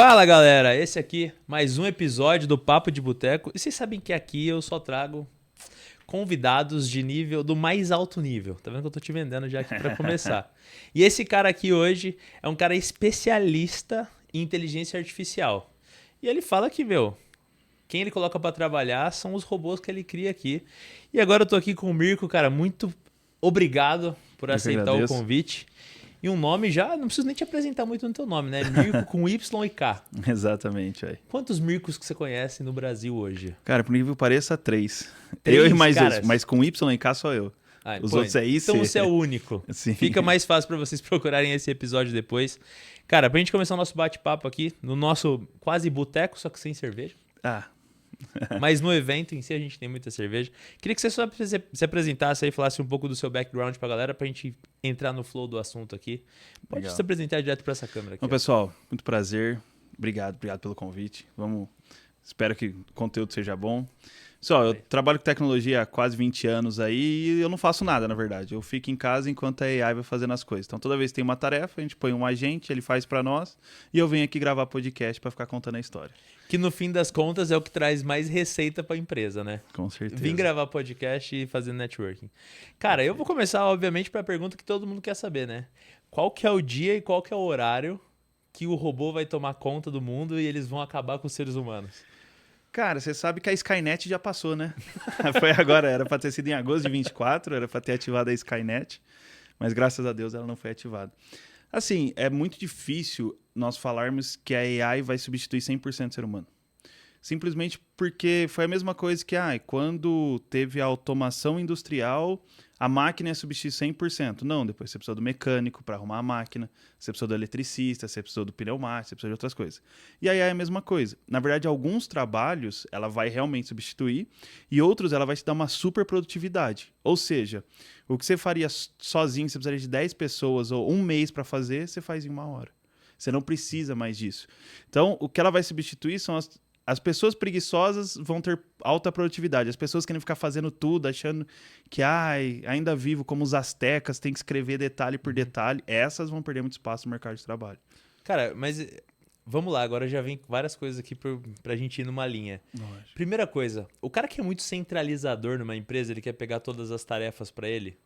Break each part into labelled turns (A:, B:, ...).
A: Fala galera, esse aqui mais um episódio do Papo de Boteco. E vocês sabem que aqui eu só trago convidados de nível do mais alto nível. Tá vendo que eu tô te vendendo já aqui pra começar. E esse cara aqui hoje é um cara especialista em inteligência artificial. E ele fala que, quem ele coloca pra trabalhar são os robôs que ele cria aqui. E agora eu tô aqui com o Mirko, cara, muito obrigado por
B: Eu que
A: aceitar o
B: agradeço.
A: convite. E um nome já, não preciso nem te apresentar muito no teu nome, né? Mirko com Y e K.
B: Exatamente, aí.
A: Quantos Mirkos que você conhece no Brasil hoje?
B: Cara, por incrível que pareça, 3.
A: Três
B: Eu e mais
A: caras?
B: dois, mas com Y e K só eu. Os outros aí,
A: então você é o único.
B: Sim.
A: Fica mais fácil pra vocês procurarem esse episódio depois. Cara, pra gente começar o nosso bate-papo aqui, no nosso quase boteco, só que sem cerveja.
B: Ah,
A: Mas no evento em si a gente tem muita cerveja. Queria que você só se apresentasse aí, falasse um pouco do seu background pra galera, pra gente entrar no flow do assunto aqui. Pode
B: Legal.
A: se apresentar direto pra essa câmera aqui.
B: Bom, pessoal, muito prazer. Obrigado pelo convite. Espero que o conteúdo seja bom. Pessoal, eu trabalho com tecnologia há quase 20 anos aí e eu não faço nada, na verdade. Eu fico em casa enquanto a AI vai fazendo as coisas. Então, toda vez que tem uma tarefa, a gente põe um agente, ele faz pra nós e eu venho aqui gravar podcast pra ficar contando a história.
A: Que no fim das contas é o que traz mais receita pra empresa, né?
B: Com certeza.
A: Vim gravar podcast e fazer networking. Cara, eu vou começar, obviamente, pra pergunta que todo mundo quer saber, né? Qual que é o dia e qual que é o horário que o robô vai tomar conta do mundo e eles vão acabar com os seres humanos?
B: Cara, você sabe que a Skynet já passou, né? Foi agora, era pra ter sido em agosto de 24, era pra ter ativado a Skynet, mas graças a Deus ela não foi ativada. Assim, é muito difícil nós falarmos que a AI vai substituir 100% do ser humano. Simplesmente porque foi a mesma coisa que quando teve a automação industrial, a máquina ia substituir 100%. Não, depois você precisou do mecânico para arrumar a máquina, você precisou do eletricista, você precisou do pneumático, você precisou de outras coisas. E aí é a mesma coisa. Na verdade, alguns trabalhos ela vai realmente substituir e outros ela vai te dar uma super produtividade. Ou seja, o que você faria sozinho, você precisaria de 10 pessoas ou um mês para fazer, você faz em 1 hora. Você não precisa mais disso. Então, o que ela vai substituir são as pessoas preguiçosas vão ter alta produtividade. As pessoas querem ficar fazendo tudo, achando que ainda vivo como os astecas, tem que escrever detalhe por detalhe. Essas vão perder muito espaço no mercado de trabalho.
A: Cara, mas vamos lá, agora já vem várias coisas aqui pra gente ir numa linha.
B: Lógico.
A: Primeira coisa, o cara que é muito centralizador numa empresa, ele quer pegar todas as tarefas pra ele,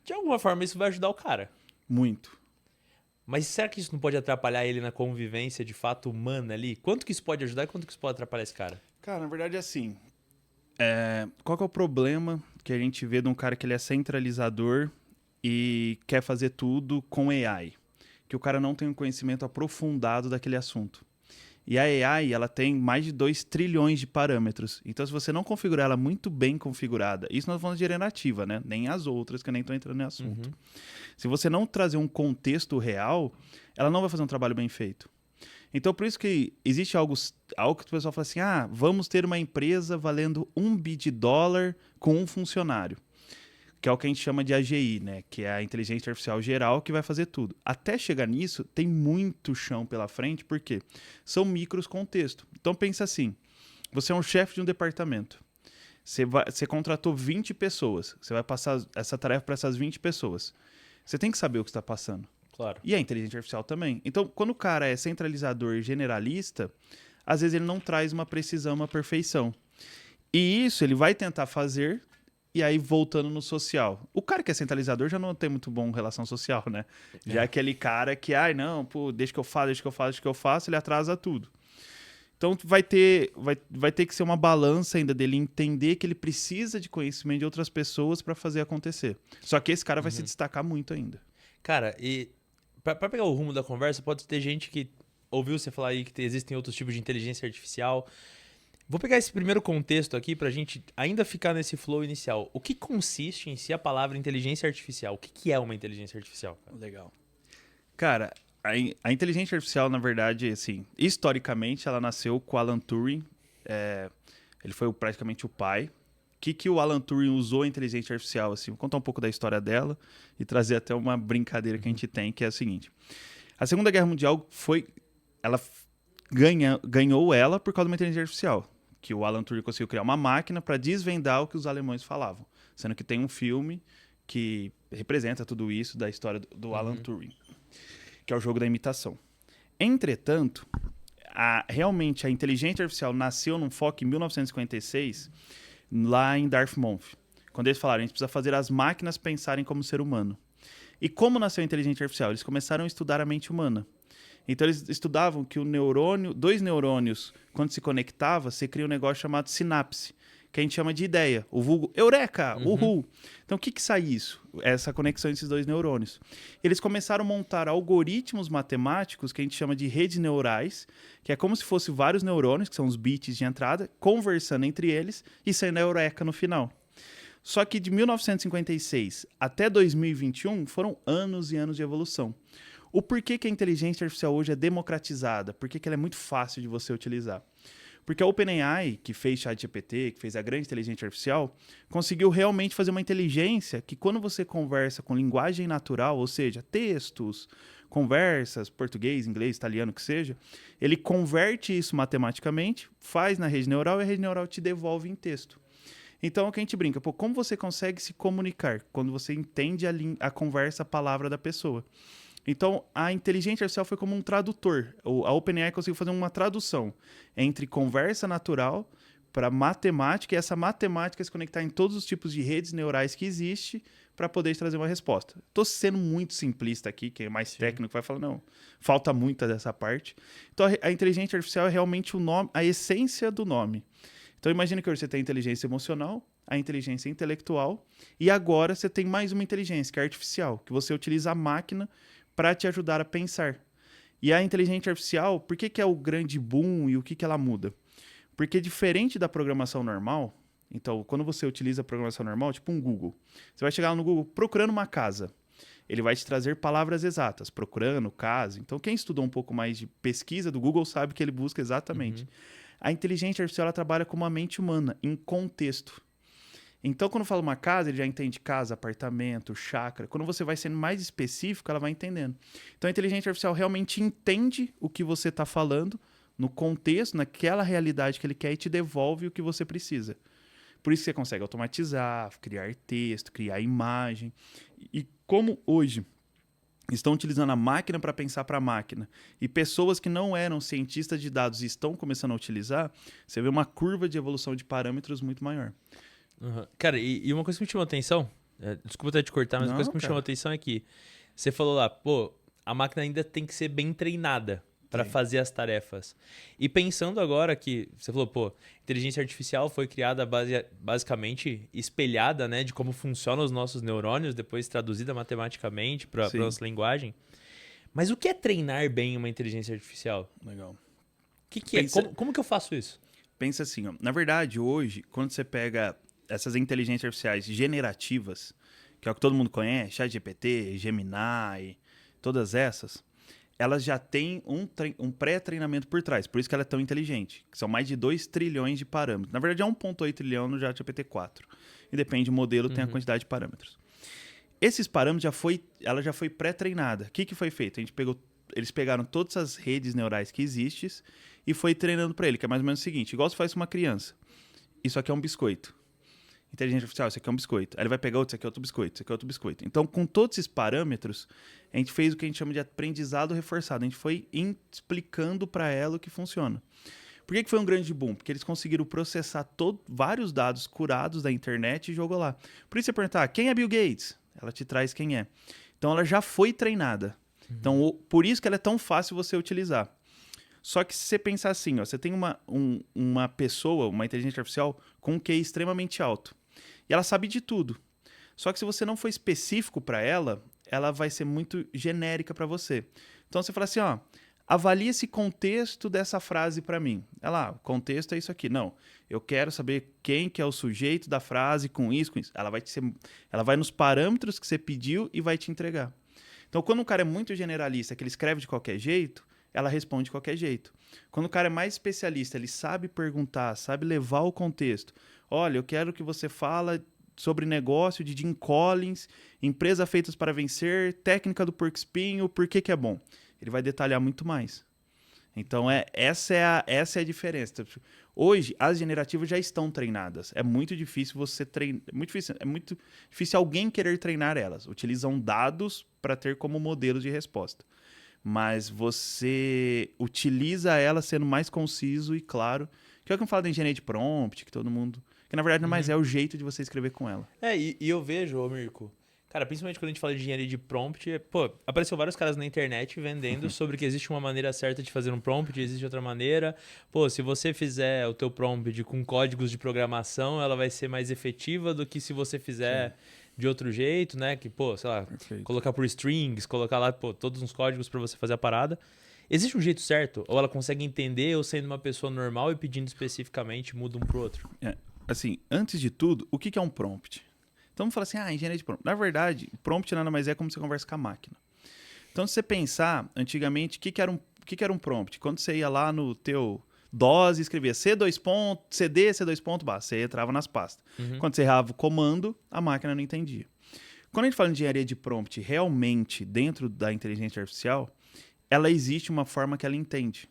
A: de alguma forma isso vai ajudar o cara.
B: Muito.
A: Mas será que isso não pode atrapalhar ele na convivência de fato humana ali? Quanto que isso pode ajudar e quanto que isso pode atrapalhar esse cara?
B: Cara, na verdade é assim. Qual que é o problema que a gente vê de um cara que ele é centralizador e quer fazer tudo com AI? Que o cara não tem um conhecimento aprofundado daquele assunto. E a AI, ela tem mais de 2 trilhões de parâmetros. Então, se você não configurar ela muito bem configurada, isso nós falamos de generativa, né? Nem as outras, que eu nem estou entrando no assunto. Se você não trazer um contexto real, ela não vai fazer um trabalho bem feito. Então, por isso que existe algo que o pessoal fala assim, vamos ter uma empresa valendo $1 bilhão com um funcionário. Que é o que a gente chama de AGI, né? Que é a inteligência artificial geral que vai fazer tudo. Até chegar nisso, tem muito chão pela frente, porque são micros contexto. Então pensa assim, você é um chefe de um departamento, você contratou 20 pessoas, você vai passar essa tarefa para essas 20 pessoas. Você tem que saber o que está passando.
A: Claro.
B: E a inteligência artificial também. Então, quando o cara é centralizador e generalista, às vezes ele não traz uma precisão, uma perfeição. E isso ele vai tentar fazer. E aí, voltando no social. O cara que é centralizador já não tem muito bom relação social, né? Já é aquele cara que, deixa que eu faço, ele atrasa tudo. Então, vai ter que ser uma balança ainda dele entender que ele precisa de conhecimento de outras pessoas para fazer acontecer. Só que esse cara vai se destacar muito ainda.
A: Cara, e pra pegar o rumo da conversa, pode ter gente que ouviu você falar aí que existem outros tipos de inteligência artificial. Vou pegar esse primeiro contexto aqui pra gente ainda ficar nesse flow inicial. O que consiste em si a palavra inteligência artificial? O que é uma inteligência artificial?
B: Legal. Cara, a inteligência artificial, na verdade, assim, historicamente, ela nasceu com Alan Turing. Ele foi praticamente o pai. O que o Alan Turing usou a inteligência artificial? Assim, vou contar um pouco da história dela e trazer até uma brincadeira que a gente tem, que é a seguinte. A Segunda Guerra Mundial ganhou ela por causa de uma inteligência artificial. Que o Alan Turing conseguiu criar uma máquina para desvendar o que os alemães falavam. Sendo que tem um filme que representa tudo isso da história do Alan Turing, que é o jogo da imitação. Entretanto, realmente a inteligência artificial nasceu num foco em 1956, lá em Dartmouth. Quando eles falaram, a gente precisa fazer as máquinas pensarem como ser humano. E como nasceu a inteligência artificial? Eles começaram a estudar a mente humana. Então eles estudavam que dois neurônios, quando se conectava, você cria um negócio chamado sinapse, que a gente chama de ideia, o vulgo eureka, uhul. Então o que sai isso? Essa conexão entre esses dois neurônios. Eles começaram a montar algoritmos matemáticos que a gente chama de redes neurais, que é como se fosse vários neurônios, que são os bits de entrada, conversando entre eles e saindo a eureka no final. Só que de 1956 até 2021 foram anos e anos de evolução. O porquê que a inteligência artificial hoje é democratizada? Por que ela é muito fácil de você utilizar? Porque a OpenAI, que fez ChatGPT, que fez a grande inteligência artificial, conseguiu realmente fazer uma inteligência que quando você conversa com linguagem natural, ou seja, textos, conversas, português, inglês, italiano, que seja, ele converte isso matematicamente, faz na rede neural e a rede neural te devolve em texto. Então, é o que a gente brinca, pô, como você consegue se comunicar quando você entende a conversa, a palavra da pessoa? Então, a inteligência artificial foi como um tradutor. A OpenAI conseguiu fazer uma tradução entre conversa natural para matemática e essa matemática se conectar em todos os tipos de redes neurais que existe para poder trazer uma resposta. Estou sendo muito simplista aqui, quem é mais técnico vai falar, não, falta muita dessa parte. Então, a inteligência artificial é realmente o nome, a essência do nome. Então, imagina que hoje você tem a inteligência emocional, a inteligência intelectual, e agora você tem mais uma inteligência, que é artificial, que você utiliza a máquina para te ajudar a pensar. E a inteligência artificial, por que é o grande boom e o que ela muda? Porque diferente da programação normal, então, quando você utiliza a programação normal, tipo um Google, você vai chegar lá no Google procurando uma casa. Ele vai te trazer palavras exatas, procurando, casa. Então, quem estudou um pouco mais de pesquisa do Google sabe que ele busca exatamente. A inteligência artificial ela trabalha como a mente humana, em contexto. Então, quando fala uma casa, ele já entende casa, apartamento, chácara. Quando você vai sendo mais específico, ela vai entendendo. Então, a inteligência artificial realmente entende o que você está falando no contexto, naquela realidade que ele quer e te devolve o que você precisa. Por isso que você consegue automatizar, criar texto, criar imagem. E como hoje estão utilizando a máquina para pensar para a máquina e pessoas que não eram cientistas de dados e estão começando a utilizar, você vê uma curva de evolução de parâmetros muito maior.
A: Cara, e uma coisa que me chamou a atenção, desculpa até te cortar, mas uma coisa que me chamou a atenção é que você falou lá, pô, a máquina ainda tem que ser bem treinada para fazer as tarefas. E pensando agora que você falou, pô, inteligência artificial foi criada basicamente espelhada, né, de como funcionam os nossos neurônios, depois traduzida matematicamente para a nossa linguagem. Mas o que é treinar bem uma inteligência artificial?
B: Legal.
A: O que é? Como que eu faço isso?
B: Pensa assim, ó, na verdade, hoje, quando você pega essas inteligências artificiais generativas, que é o que todo mundo conhece, ChatGPT, Gemini, todas essas, elas já têm um pré-treinamento por trás. Por isso que ela é tão inteligente. Que são mais de 2 trilhões de parâmetros. Na verdade, é 1,8 trilhão no GPT-4. E depende do modelo, tem a quantidade de parâmetros. Esses parâmetros, ela já foi pré-treinada. O que foi feito? Eles pegaram todas as redes neurais que existem e foi treinando para ele, que é mais ou menos o seguinte. Igual você faz com uma criança. Isso aqui é um biscoito. Inteligência artificial, isso aqui é um biscoito. Aí ele vai pegar outro, isso aqui é outro biscoito, isso aqui é outro biscoito. Então, com todos esses parâmetros, a gente fez o que a gente chama de aprendizado reforçado. A gente foi explicando para ela o que funciona. Por que foi um grande boom? Porque eles conseguiram processar vários dados curados da internet e jogou lá. Por isso você perguntar, quem é Bill Gates? Ela te traz quem é. Então, ela já foi treinada. Então, por isso que ela é tão fácil você utilizar. Só que se você pensar assim, ó, você tem uma pessoa, uma inteligência artificial com um QI extremamente alto. E ela sabe de tudo. Só que se você não for específico para ela, ela vai ser muito genérica para você. Então você fala assim, ó, avalie esse contexto dessa frase para mim. O contexto é isso aqui. Não, eu quero saber quem que é o sujeito da frase com isso, com isso. Ela vai nos parâmetros que você pediu e vai te entregar. Então quando o cara é muito generalista, que ele escreve de qualquer jeito, ela responde de qualquer jeito. Quando o cara é mais especialista, ele sabe perguntar, sabe levar o contexto. Olha, eu quero que você fala sobre negócio de Jim Collins, empresa feitas para vencer, técnica do porco espinho, por que é bom. Ele vai detalhar muito mais. Então, essa é a diferença. Hoje, as generativas já estão treinadas. É muito difícil você treinar. É muito difícil alguém querer treinar elas. Utilizam dados para ter como modelo de resposta. mas você utiliza ela sendo mais conciso e claro. Que é o que eu falo da engenharia de prompt, que todo mundo... Que na verdade não mais é o jeito de você escrever com ela.
A: E eu vejo, ô Mirko, cara, principalmente quando a gente fala de engenharia de prompt, pô, apareceu vários caras na internet vendendo sobre que existe uma maneira certa de fazer um prompt, existe outra maneira. Pô, se você fizer o teu prompt com códigos de programação, ela vai ser mais efetiva do que se você fizer de outro jeito, né? Que, pô, sei lá,
B: Perfeito.
A: colocar por strings, colocar lá, pô, todos os códigos para você fazer a parada. Existe um jeito certo? Ou ela consegue entender, ou sendo uma pessoa normal e pedindo especificamente, muda um pro outro?
B: Assim, antes de tudo, o que é um prompt? Então vamos falar assim, engenharia de prompt. Na verdade, prompt nada mais é como você conversa com a máquina. Então, se você pensar, antigamente, o que era um prompt? Quando você ia lá no teu DOS e escrevia C2 ponto, CD, C2 ponto, você entrava nas pastas. Quando você errava o comando, a máquina não entendia. Quando a gente fala de engenharia de prompt, realmente, dentro da inteligência artificial, ela existe uma forma que ela entende.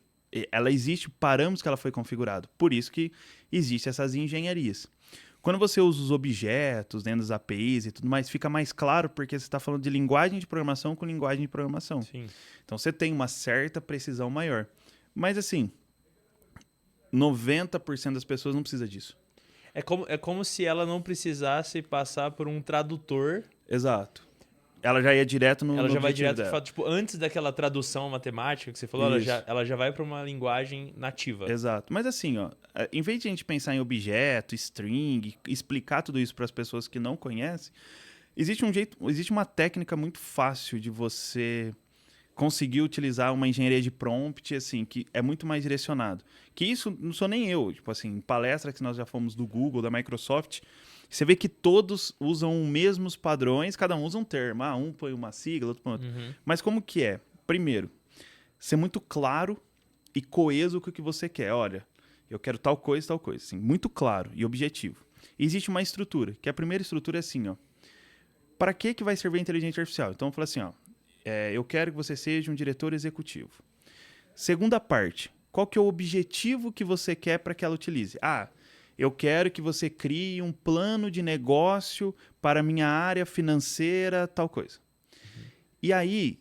B: Ela existe parâmetros que ela foi configurado. Por isso que existem essas engenharias. Quando você usa os objetos dentro das APIs e tudo mais, fica mais claro porque você está falando de linguagem de programação com linguagem de programação.
A: Sim.
B: Então você tem uma certa precisão maior. Mas assim, 90% das pessoas não precisa disso.
A: É como se ela não precisasse passar por um tradutor.
B: Exato. Ela já ia direto no
A: Ela já vai
B: objetivo
A: direto,
B: dela.
A: tipo, antes daquela tradução matemática que você falou, ela já vai para uma linguagem nativa.
B: Exato. Mas assim, ó, em vez de a gente pensar em objeto, string, explicar tudo isso para as pessoas que não conhecem, existe uma técnica muito fácil de você conseguir utilizar uma engenharia de prompt, assim, que é muito mais direcionado. Que isso não sou nem eu, tipo assim, em palestras que nós já fomos do Google, da Microsoft, você vê que todos usam os mesmos padrões, cada um usa um termo. Um põe uma sigla, outro põe outro. Mas como que é? Primeiro, ser muito claro e coeso com o que você quer. Olha, eu quero tal coisa, assim, muito claro e objetivo. E existe uma estrutura, que a primeira estrutura é assim, ó. Para que vai servir a inteligência artificial? Então, eu falo assim, ó, eu quero que você seja um diretor executivo. Segunda parte, qual que é o objetivo que você quer para que ela utilize? Eu quero que você crie um plano de negócio para a minha área financeira, tal coisa. E aí,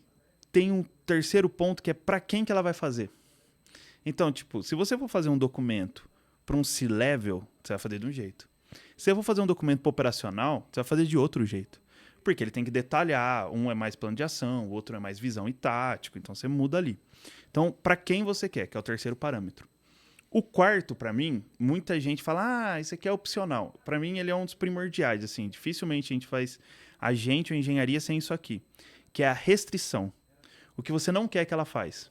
B: tem um terceiro ponto que é para quem que ela vai fazer. Então, tipo, se você for fazer um documento para um C-level, você vai fazer de um jeito. Se eu for fazer um documento operacional, você vai fazer de outro jeito. Porque ele tem que detalhar, um é mais plano de ação, o outro é mais visão e tático, então você muda ali. Então, para quem você quer, que é o terceiro parâmetro. O quarto, para mim, muita gente fala, isso aqui é opcional. Para mim, ele é um dos primordiais, assim, dificilmente a gente faz agente ou engenharia sem isso aqui, que é a restrição. O que você não quer que ela faz.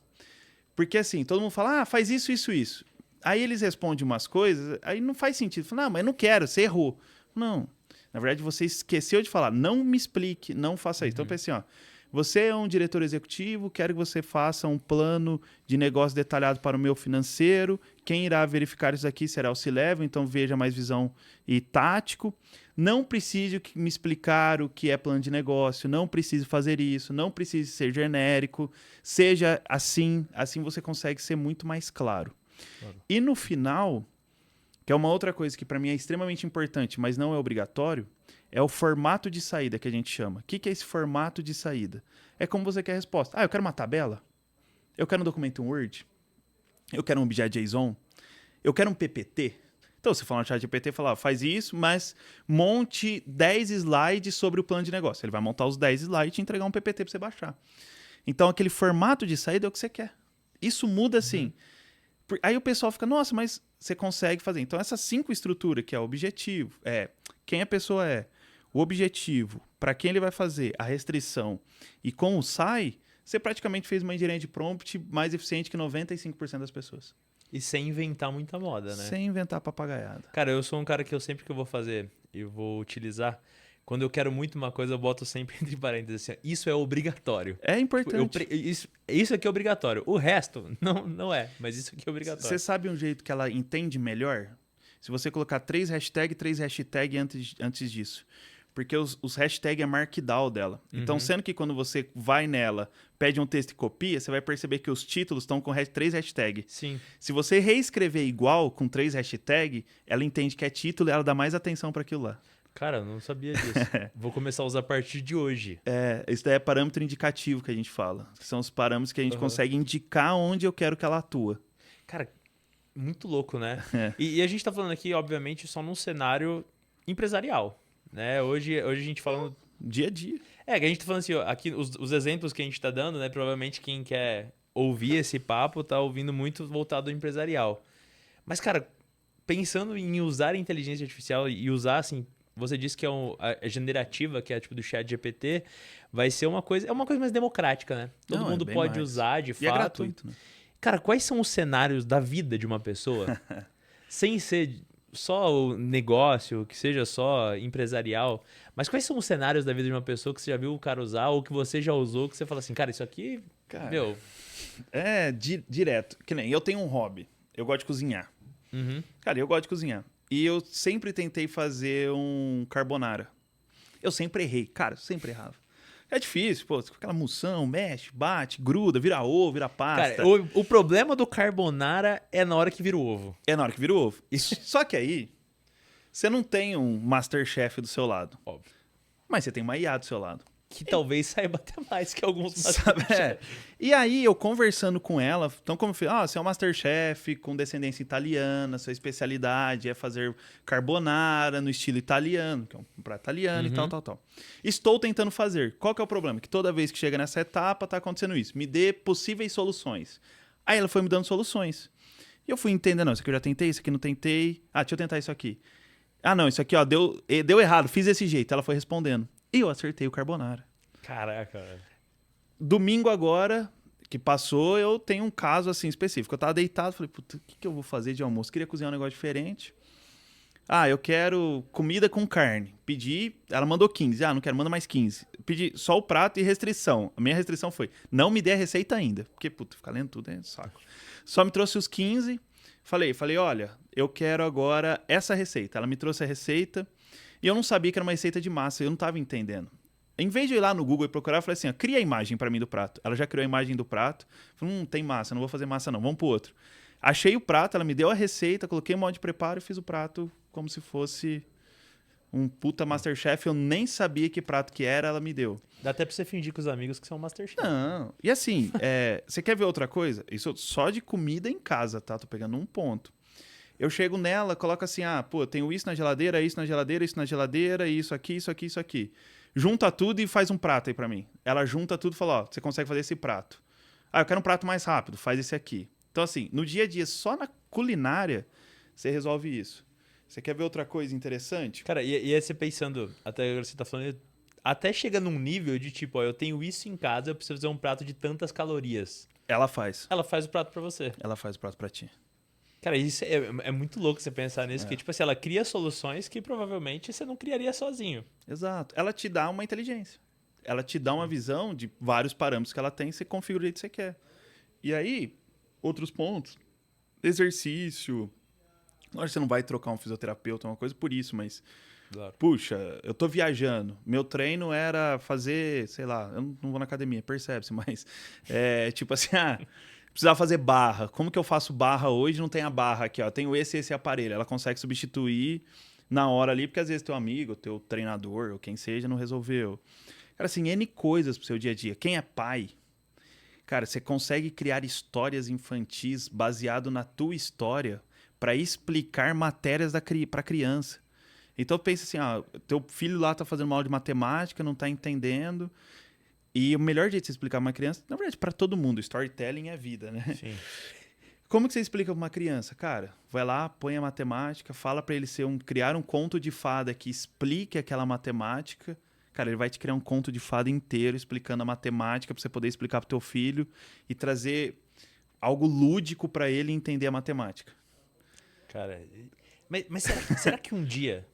B: Porque, assim, todo mundo fala, faz isso, isso, isso. Aí eles respondem umas coisas, aí não faz sentido. Fala, não, mas eu não quero, você errou. Não, na verdade, você esqueceu de falar, não me explique, não faça isso. Então, pense assim, você é um diretor executivo, quero que você faça um plano de negócio detalhado para o meu financeiro. Quem irá verificar isso aqui será o C-Level, então veja mais visão e tático. Não precise me explicar o que é plano de negócio, não precise fazer isso, não precise ser genérico, seja assim você consegue ser muito mais claro. E no final, que é uma outra coisa que para mim é extremamente importante, mas não é obrigatório, é o formato de saída que a gente chama. O que é esse formato de saída? É como você quer a resposta. Eu quero uma tabela? Eu quero um documento em Word? Eu quero um objeto JSON? Eu quero um PPT? Então, você fala no chat GPT, fala, faz isso, mas monte 10 slides sobre o plano de negócio. Ele vai montar os 10 slides e entregar um PPT para você baixar. Então, aquele formato de saída é o que você quer. Isso muda, assim. Aí o pessoal fica, nossa, mas você consegue fazer. Então, essas 5 estruturas, que é o objetivo, quem a pessoa é, o objetivo, para quem ele vai fazer, a restrição e como sai, você praticamente fez uma engenharia de prompt mais eficiente que 95% das pessoas.
A: E sem inventar muita moda, né?
B: Sem inventar papagaiada.
A: Cara, eu sou um cara que sempre que eu vou fazer, eu vou utilizar, quando eu quero muito uma coisa, eu boto sempre entre parênteses assim, isso é obrigatório.
B: É importante.
A: Isso aqui é obrigatório. O resto, não é, mas isso aqui é obrigatório.
B: Você sabe um jeito que ela entende melhor? Se você colocar 3 hashtags antes disso. Porque os hashtags é markdown dela. Então, sendo que quando você vai nela, pede um texto e copia, você vai perceber que os títulos estão com 3 hashtags.
A: Sim.
B: Se você reescrever igual, com 3 hashtags, ela entende que é título e ela dá mais atenção para aquilo lá.
A: Cara, eu não sabia disso. Vou começar a usar a partir de hoje.
B: Isso daí é parâmetro indicativo que a gente fala. Que são os parâmetros que a gente consegue indicar onde eu quero que ela atua.
A: Cara, muito louco, né? E a gente tá falando aqui, obviamente, só num cenário empresarial, né? Hoje a gente falando...
B: Dia a dia.
A: Que a gente tá falando assim, ó, aqui os exemplos que a gente tá dando, né? Provavelmente quem quer ouvir esse papo tá ouvindo muito voltado ao empresarial. Mas, cara, pensando em usar a inteligência artificial e usar, assim, você disse que a generativa, que é tipo do chat GPT, vai ser uma coisa mais democrática, né? Todo mundo pode usar, de fato.
B: E é gratuito, né?
A: Cara, quais são os cenários da vida de uma pessoa, sem ser só o negócio, que seja só empresarial, mas quais são os cenários da vida de uma pessoa que você já viu o cara usar ou que você já usou, que você fala assim, cara, isso aqui,
B: cara,
A: meu...
B: direto. Que nem eu tenho um hobby, eu gosto de cozinhar. Cara, eu gosto de cozinhar. E eu sempre tentei fazer um carbonara. Eu sempre errei, cara, sempre errava. É difícil, pô, aquela moção, mexe, bate, gruda, vira ovo, vira pasta.
A: Cara, o problema do carbonara é na hora que vira o ovo.
B: É na hora que vira o ovo. Só que aí, você não tem um Masterchef do seu lado.
A: Óbvio.
B: Mas você tem uma IA do seu lado.
A: Que talvez saiba até mais que alguns
B: Masterchef. E aí, eu conversando com ela, então como eu falei, você é um Masterchef com descendência italiana, sua especialidade é fazer carbonara no estilo italiano, que é um prato italiano e tal. Estou tentando fazer. Qual que é o problema? Que toda vez que chega nessa etapa, tá acontecendo isso. Me dê possíveis soluções. Aí ela foi me dando soluções. E eu fui entendendo, não, isso aqui eu já tentei, isso aqui não tentei. Deixa eu tentar isso aqui. Não, isso aqui, ó, deu errado, fiz desse jeito. Ela foi respondendo. E eu acertei o carbonara.
A: Caraca, velho.
B: Domingo agora, que passou, eu tenho um caso assim específico. Eu tava deitado, falei, puta, o que eu vou fazer de almoço? Queria cozinhar um negócio diferente. Eu quero comida com carne. Pedi, ela mandou 15. Não quero, manda mais 15. Pedi só o prato e restrição. A minha restrição foi, não me dê a receita ainda. Porque, puta, ficar lendo tudo é saco. Só me trouxe os 15. Falei, olha, eu quero agora essa receita. Ela me trouxe a receita e eu não sabia que era uma receita de massa. Eu não tava entendendo. Em vez de eu ir lá no Google e procurar, eu falei assim, cria a imagem para mim do prato. Ela já criou a imagem do prato. Falei, tem massa, não vou fazer massa não, vamos pro outro. Achei o prato, ela me deu a receita, coloquei o modo de preparo e fiz o prato como se fosse um puta Masterchef. Eu nem sabia que prato que era, ela me deu.
A: Dá até pra você fingir com os amigos que são Masterchef.
B: Não. E assim, você quer ver outra coisa? Isso só de comida em casa, tá? Tô pegando um ponto. Eu chego nela, coloco assim, tenho isso na geladeira, isso na geladeira, isso na geladeira, isso aqui, isso aqui, isso aqui. Junta tudo e faz um prato aí pra mim. Ela junta tudo e fala, você consegue fazer esse prato. Eu quero um prato mais rápido, faz esse aqui. Então assim, no dia a dia, só na culinária, você resolve isso. Você quer ver outra coisa interessante?
A: Cara, e aí você pensando, até agora você tá falando, até chega num nível de tipo, eu tenho isso em casa, eu preciso fazer um prato de tantas calorias.
B: Ela faz.
A: Ela faz o prato pra você.
B: Ela faz o prato pra ti.
A: Cara, isso é muito louco você pensar nisso, que tipo assim, ela cria soluções que provavelmente você não criaria sozinho.
B: Exato. Ela te dá uma inteligência. Ela te dá uma visão de vários parâmetros que ela tem e você configura o jeito que você quer. E aí, outros pontos. Exercício. Lógico que você não vai trocar um fisioterapeuta, uma coisa por isso, mas...
A: Claro.
B: Puxa, eu tô viajando. Meu treino era fazer, sei lá, eu não vou na academia, percebe-se, mas... tipo assim, precisava fazer barra. Como que eu faço barra hoje? Não tem a barra aqui, ó. Tenho esse aparelho. Ela consegue substituir na hora ali, porque às vezes teu amigo, teu treinador, ou quem seja, não resolveu. Cara, assim, N coisas pro seu dia a dia. Quem é pai, cara, você consegue criar histórias infantis baseado na tua história para explicar matérias para criança. Então pensa assim, teu filho lá tá fazendo uma aula de matemática, não tá entendendo. E o melhor jeito de você explicar pra uma criança, na verdade, para todo mundo, storytelling é vida, né?
A: Sim.
B: Como que você explica pra uma criança? Cara, vai lá, põe a matemática, fala para ele criar um conto de fada que explique aquela matemática. Cara, ele vai te criar um conto de fada inteiro explicando a matemática para você poder explicar pro teu filho e trazer algo lúdico para ele entender a matemática.
A: Cara, mas será que um dia...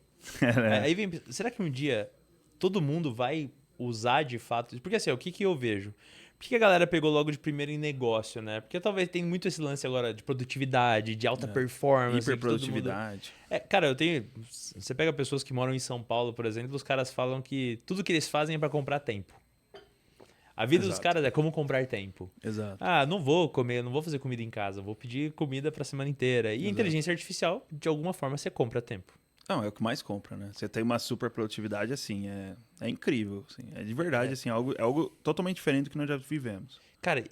A: será que um dia todo mundo vai usar de fato... Porque assim, o que eu vejo? Por que a galera pegou logo de primeiro em negócio, né? Porque talvez tem muito esse lance agora de produtividade, de alta performance.
B: Hiperprodutividade.
A: Cara, você pega pessoas que moram em São Paulo, por exemplo, os caras falam que tudo que eles fazem é para comprar tempo. A vida dos caras é como comprar tempo.
B: Exato.
A: Não vou comer, não vou fazer comida em casa, vou pedir comida pra semana inteira. E a inteligência artificial, de alguma forma, você compra tempo.
B: Não, é o que mais compra, né? Você tem uma super produtividade, assim, é incrível. Assim, é de verdade, assim, é algo totalmente diferente do que nós já vivemos.
A: Cara,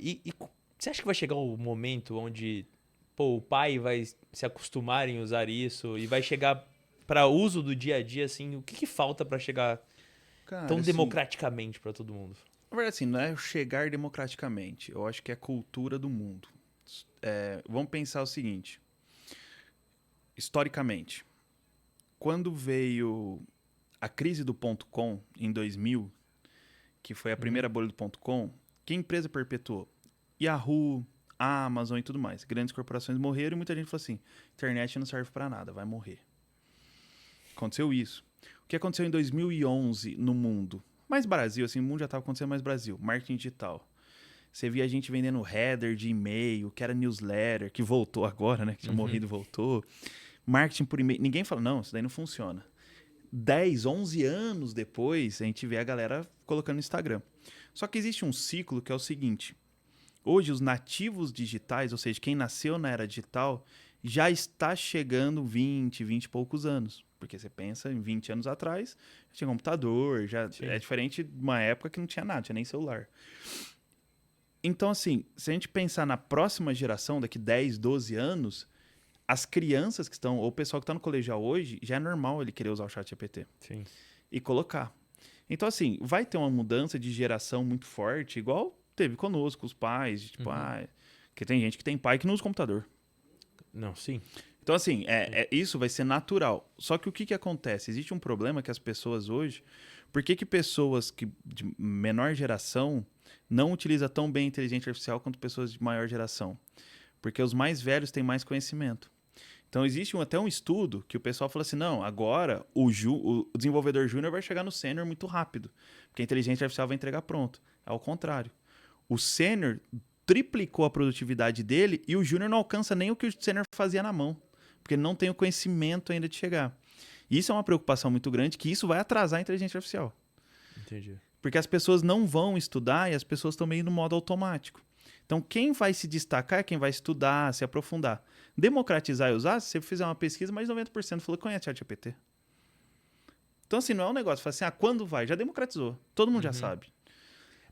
A: você acha que vai chegar o momento onde, pô, o pai vai se acostumar em usar isso e vai chegar para uso do dia a dia, assim, o que falta para chegar
B: Cara,
A: tão
B: assim,
A: democraticamente para todo mundo?
B: na verdade, assim, não é chegar democraticamente. Eu acho que é cultura do mundo. Vamos pensar o seguinte, historicamente, quando veio a crise do ponto .com em 2000, que foi a
A: Uhum.
B: primeira bolha do ponto .com, que empresa perpetuou? Yahoo, Amazon e tudo mais. Grandes corporações morreram e muita gente falou assim, internet não serve para nada, vai morrer. Aconteceu isso. O que aconteceu em 2011 no mundo? Mais Brasil, assim, o mundo já estava acontecendo mais Brasil. Marketing digital. Você via a gente vendendo header de e-mail, que era newsletter, que voltou agora, né? Que tinha
A: Uhum.
B: morrido e voltou. Marketing por e-mail. Ninguém fala, não, isso daí não funciona. 10, 11 anos depois, a gente vê a galera colocando no Instagram. Só que existe um ciclo que é o seguinte. Hoje, os nativos digitais, ou seja, quem nasceu na era digital, já está chegando 20 e poucos anos. Porque você pensa em 20 anos atrás, já tinha computador, já é
A: Sim.
B: diferente de uma época que não tinha nada, tinha nem celular. Então, assim, se a gente pensar na próxima geração, daqui 10, 12 anos, as crianças que estão, ou o pessoal que está no colegial hoje, já é normal ele querer usar o chat GPT
A: Sim.
B: e colocar. Então, assim, vai ter uma mudança de geração muito forte, igual teve conosco, os pais, de, tipo,
A: Uhum.
B: que tem gente que tem pai que não usa computador.
A: Não, sim.
B: Então, assim, isso vai ser natural. Só que o que acontece? Existe um problema que as pessoas hoje... Por que pessoas de menor geração não utilizam tão bem a inteligência artificial quanto pessoas de maior geração? Porque os mais velhos têm mais conhecimento. Então, existe até um estudo que o pessoal fala assim, não, agora o desenvolvedor júnior vai chegar no sênior muito rápido, porque a inteligência artificial vai entregar pronto. É ao contrário. O sênior triplicou a produtividade dele e o júnior não alcança nem o que o sênior fazia na mão, porque ele não tem o conhecimento ainda de chegar. E isso é uma preocupação muito grande, que isso vai atrasar a inteligência artificial.
A: Entendi.
B: Porque as pessoas não vão estudar e as pessoas estão meio no modo automático. Então, quem vai se destacar é quem vai estudar, se aprofundar. Democratizar e usar, se você fizer uma pesquisa, mais de 90% falou que conhece ChatGPT. Então, assim, não é um negócio, fala assim, quando vai? Já democratizou. Todo mundo já
A: Uhum.
B: sabe.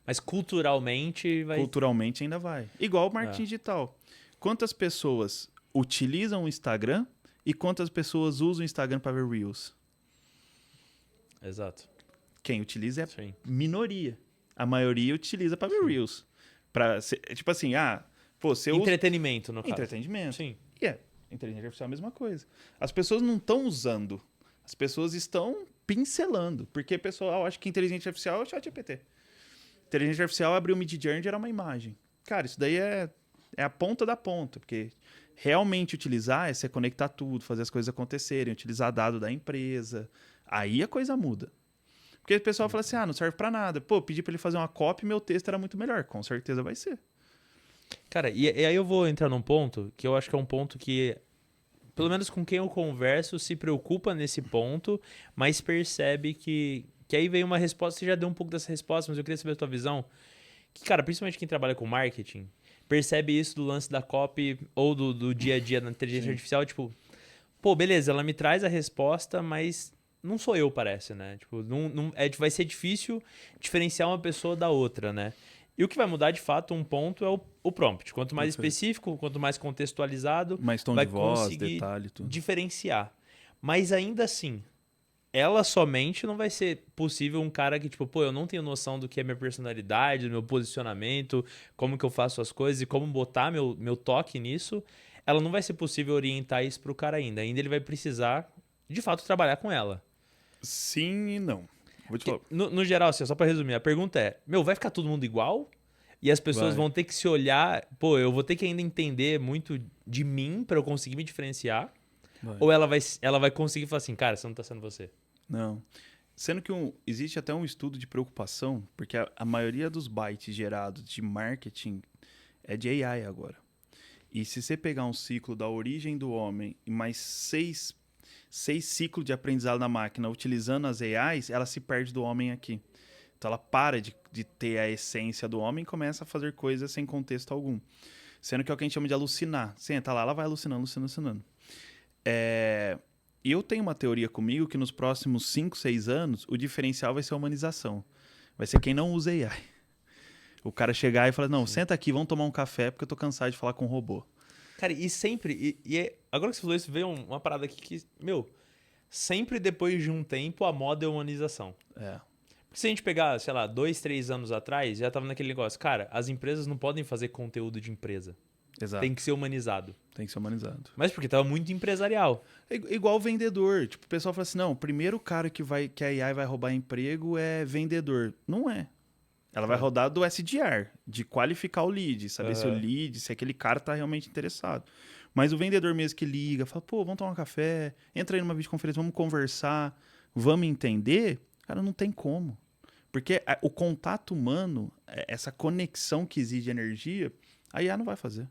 A: Mas culturalmente vai.
B: Culturalmente ainda vai. Igual o
A: É,
B: marketing digital. Quantas pessoas utilizam o Instagram e quantas pessoas usam o Instagram para ver Reels?
A: exato.
B: Quem utiliza é
A: Sim.
B: minoria. A maioria utiliza para ver
A: Sim.
B: Reels. Tipo assim, pô, você usa
A: Entretenimento, no caso.
B: entretenimento.
A: Sim.
B: E inteligência artificial é a mesma coisa. As pessoas não estão usando. As pessoas estão pincelando. Porque o pessoal acha que inteligência artificial é o chat GPT. Inteligência artificial abrir o Midjourney e gerar uma imagem. Cara, isso daí é a ponta da ponta. Porque realmente utilizar é você conectar tudo, fazer as coisas acontecerem, utilizar dado da empresa. Aí a coisa muda. Porque o pessoal fala assim, não serve pra nada. Pô, pedi pra ele fazer uma copy e meu texto era muito melhor. Com certeza vai ser.
A: Cara, e aí eu vou entrar num ponto que eu acho que é um ponto que, pelo menos com quem eu converso, se preocupa nesse ponto, mas percebe que aí vem uma resposta. Você já deu um pouco dessa resposta, mas eu queria saber a tua visão. Que, cara, principalmente quem trabalha com marketing, percebe isso do lance da copy ou do dia a dia na inteligência
B: Sim.
A: artificial, tipo, pô, beleza, ela me traz a resposta, mas não sou eu, parece, né? Tipo, vai ser difícil diferenciar uma pessoa da outra, né? E o que vai mudar de fato um ponto é o prompt. Quanto mais
B: Perfeito.
A: específico, quanto mais contextualizado,
B: Mais tom de
A: vai
B: voz,
A: conseguir
B: detalhe, tudo.
A: diferenciar. Mas ainda assim, ela somente não vai ser possível um cara que, tipo, pô, eu não tenho noção do que é minha personalidade, do meu posicionamento, como que eu faço as coisas e como botar meu toque nisso. Ela não vai ser possível orientar isso pro cara ainda. Ainda ele vai precisar, de fato, trabalhar com ela.
B: Sim e não. Vou te
A: Porque,
B: falar.
A: no geral, assim, só pra resumir, a pergunta é: meu, vai ficar todo mundo igual? E as pessoas
B: Vai.
A: vão ter que se olhar, pô, eu vou ter que ainda entender muito de mim pra eu conseguir me diferenciar?
B: Vai.
A: Ou ela vai conseguir falar assim, cara, você não tá sendo você?
B: Não. Sendo que existe até um estudo de preocupação, porque a maioria dos bytes gerados de marketing é de AI agora. E se você pegar um ciclo da origem do homem e mais seis ciclos de aprendizado da máquina utilizando as AIs, ela se perde do homem aqui. Então ela para de ter a essência do homem e começa a fazer coisas sem contexto algum. Sendo que é o que a gente chama de alucinar. Você entra lá, ela vai alucinando, alucinando, alucinando. E eu tenho uma teoria comigo que nos próximos 5, 6 anos, o diferencial vai ser a humanização. Vai ser quem não usa AI. O cara chegar e falar, não, senta aqui, vamos tomar um café, porque eu tô cansado de falar com um robô.
A: Cara, e sempre. Agora que você falou isso, veio uma parada aqui que, meu, sempre depois de um tempo a moda é humanização.
B: É,
A: Porque se a gente pegar, sei lá, 2, 3 anos atrás, já tava naquele negócio. Cara, as empresas não podem fazer conteúdo de empresa.
B: exato.
A: Tem que ser humanizado.
B: Tem que ser humanizado.
A: Mas porque tava muito empresarial.
B: É igual vendedor. Tipo, o pessoal fala assim, não, o primeiro cara que a AI vai roubar emprego é vendedor. Não é. Ela vai rodar do SDR, de qualificar o lead, saber se o lead, se aquele cara tá realmente interessado. Mas o vendedor mesmo que liga, fala, pô, vamos tomar um café, entra aí numa videoconferência, vamos conversar, vamos entender, cara, não tem como. Porque o contato humano, essa conexão que exige energia, a IA não vai fazer.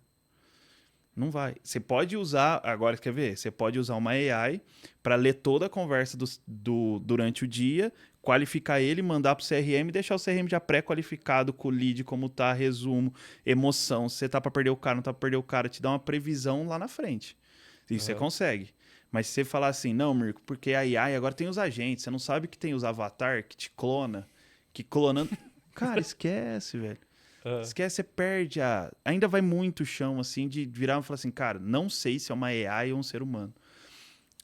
B: Não vai. Você pode usar, agora quer ver? Você pode usar uma AI para ler toda a conversa durante o dia, qualificar ele, mandar para o CRM e deixar o CRM já pré-qualificado com o lead, como tá, resumo, emoção, se você tá para perder o cara, não tá para perder o cara, te dá uma previsão lá na frente. Isso você consegue. Mas se você falar assim, não, Mirko, porque a AI agora tem os agentes, você não sabe que tem os avatar que te clona, que clonando... Cara, esquece, velho. Esquece, você perde ainda vai muito chão, assim, de virar e falar assim, cara, não sei se é uma AI ou um ser humano.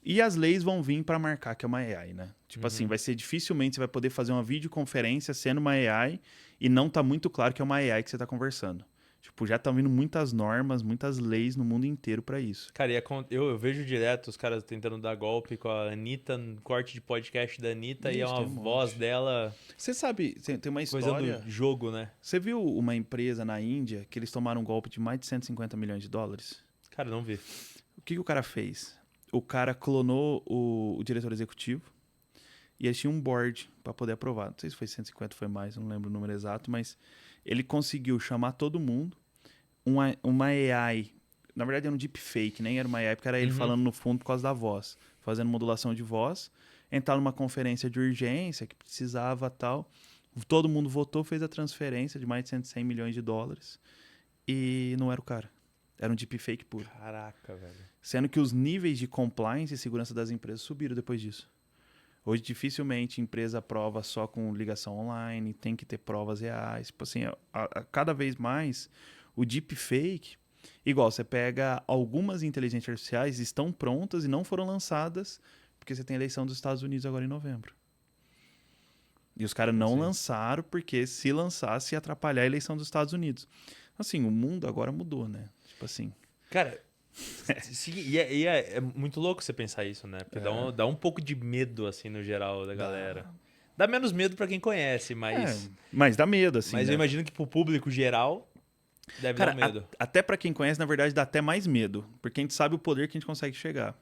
B: E as leis vão vir para marcar que é uma AI, né? Tipo assim, vai ser dificilmente você vai poder fazer uma videoconferência sendo uma AI e não tá muito claro que é uma AI que você tá conversando. Tipo, já estão vindo muitas normas, muitas leis no mundo inteiro para isso.
A: Cara, eu vejo direto os caras tentando dar golpe com a Anitta, corte de podcast da Anitta, e é uma voz dela.
B: Você sabe, tem uma
A: Coisa
B: história...
A: do jogo, né?
B: Você viu uma empresa na Índia que eles tomaram um golpe de mais de 150 milhões de dólares?
A: Cara, não vi.
B: O que o cara fez? O cara clonou o diretor executivo e eles tinham um board para poder aprovar. Não sei se foi 150, foi mais, não lembro o número exato, mas ele conseguiu chamar todo mundo, uma AI, na verdade era um deepfake, nem era uma AI, porque era ele falando no fundo por causa da voz, fazendo modulação de voz, entrar numa conferência de urgência que precisava tal, todo mundo votou, fez a transferência de mais de 100 milhões de dólares e não era o cara. Era um deepfake puro.
A: Caraca, velho.
B: Sendo que os níveis de compliance e segurança das empresas subiram depois disso. Hoje, dificilmente, empresa aprova só com ligação online, tem que ter provas reais. Tipo assim, cada vez mais, o deepfake... Igual, você pega algumas inteligências artificiais, estão prontas e não foram lançadas, porque você tem a eleição dos Estados Unidos agora em novembro. E os caras não lançaram, porque se lançasse, ia atrapalhar a eleição dos Estados Unidos. Assim, o mundo agora mudou, né? Tipo assim...
A: Cara, é muito louco você pensar isso, né? Porque dá um pouco de medo, assim, no geral, da galera. Dá menos medo pra quem conhece, mas...
B: mas dá medo, assim,
A: Mas
B: né?
A: eu imagino que pro público geral, deve dar medo.
B: Até pra quem conhece, na verdade, dá até mais medo. Porque a gente sabe o poder que a gente consegue chegar.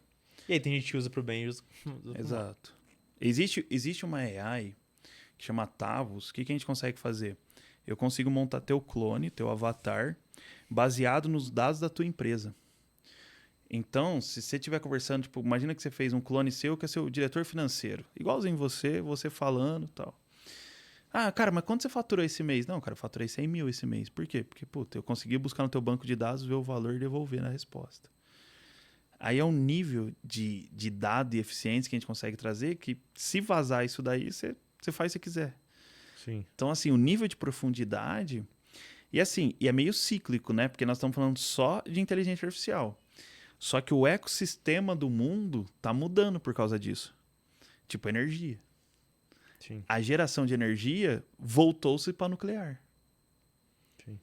A: E aí tem gente que usa pro bem e usa pro mal.
B: Exato. Existe uma AI que chama Tavos. O que a gente consegue fazer? Eu consigo montar teu clone, teu avatar, baseado nos dados da tua empresa. Então, se você estiver conversando, tipo, imagina que você fez um clone seu que é seu diretor financeiro. Igualzinho você falando e tal. Ah, cara, mas quanto você faturou esse mês? Não, cara, eu faturei 100 mil esse mês. Por quê? Porque, puta, eu consegui buscar no teu banco de dados, ver o valor e devolver na resposta. Aí é um nível de dado e eficiência que a gente consegue trazer que, se vazar isso daí, você faz se quiser.
A: Sim.
B: Então, assim, o nível de profundidade... E assim, é meio cíclico, né? Porque nós estamos falando só de inteligência artificial. Só que o ecossistema do mundo está mudando por causa disso. Tipo, energia.
A: Sim.
B: A geração de energia voltou-se para nuclear.
A: Sim.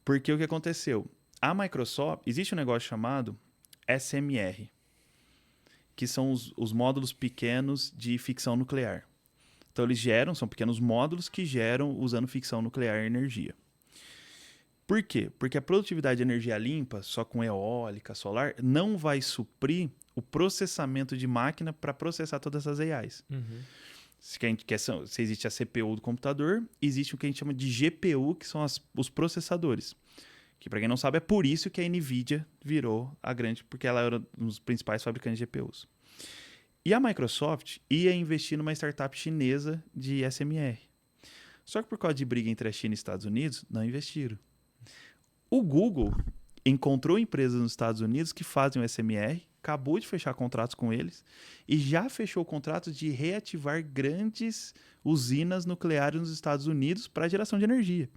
B: Porque o que aconteceu? A Microsoft... Existe um negócio chamado SMR, que são os módulos pequenos de ficção nuclear. Então, eles são pequenos módulos que geram usando ficção nuclear e energia. Por quê? Porque a produtividade de energia limpa, só com eólica, solar, não vai suprir o processamento de máquina para processar todas essas AIs. Se existe a CPU do computador, existe o que a gente chama de GPU, que são os processadores. Que, para quem não sabe, é por isso que a NVIDIA virou a grande, porque ela era um dos principais fabricantes de GPUs. E a Microsoft ia investir numa startup chinesa de SMR. Só que por causa de briga entre a China e os Estados Unidos, não investiram. O Google encontrou empresas nos Estados Unidos que fazem o SMR acabou de fechar contratos com eles e já fechou contratos de reativar grandes usinas nucleares nos Estados Unidos para geração de energia.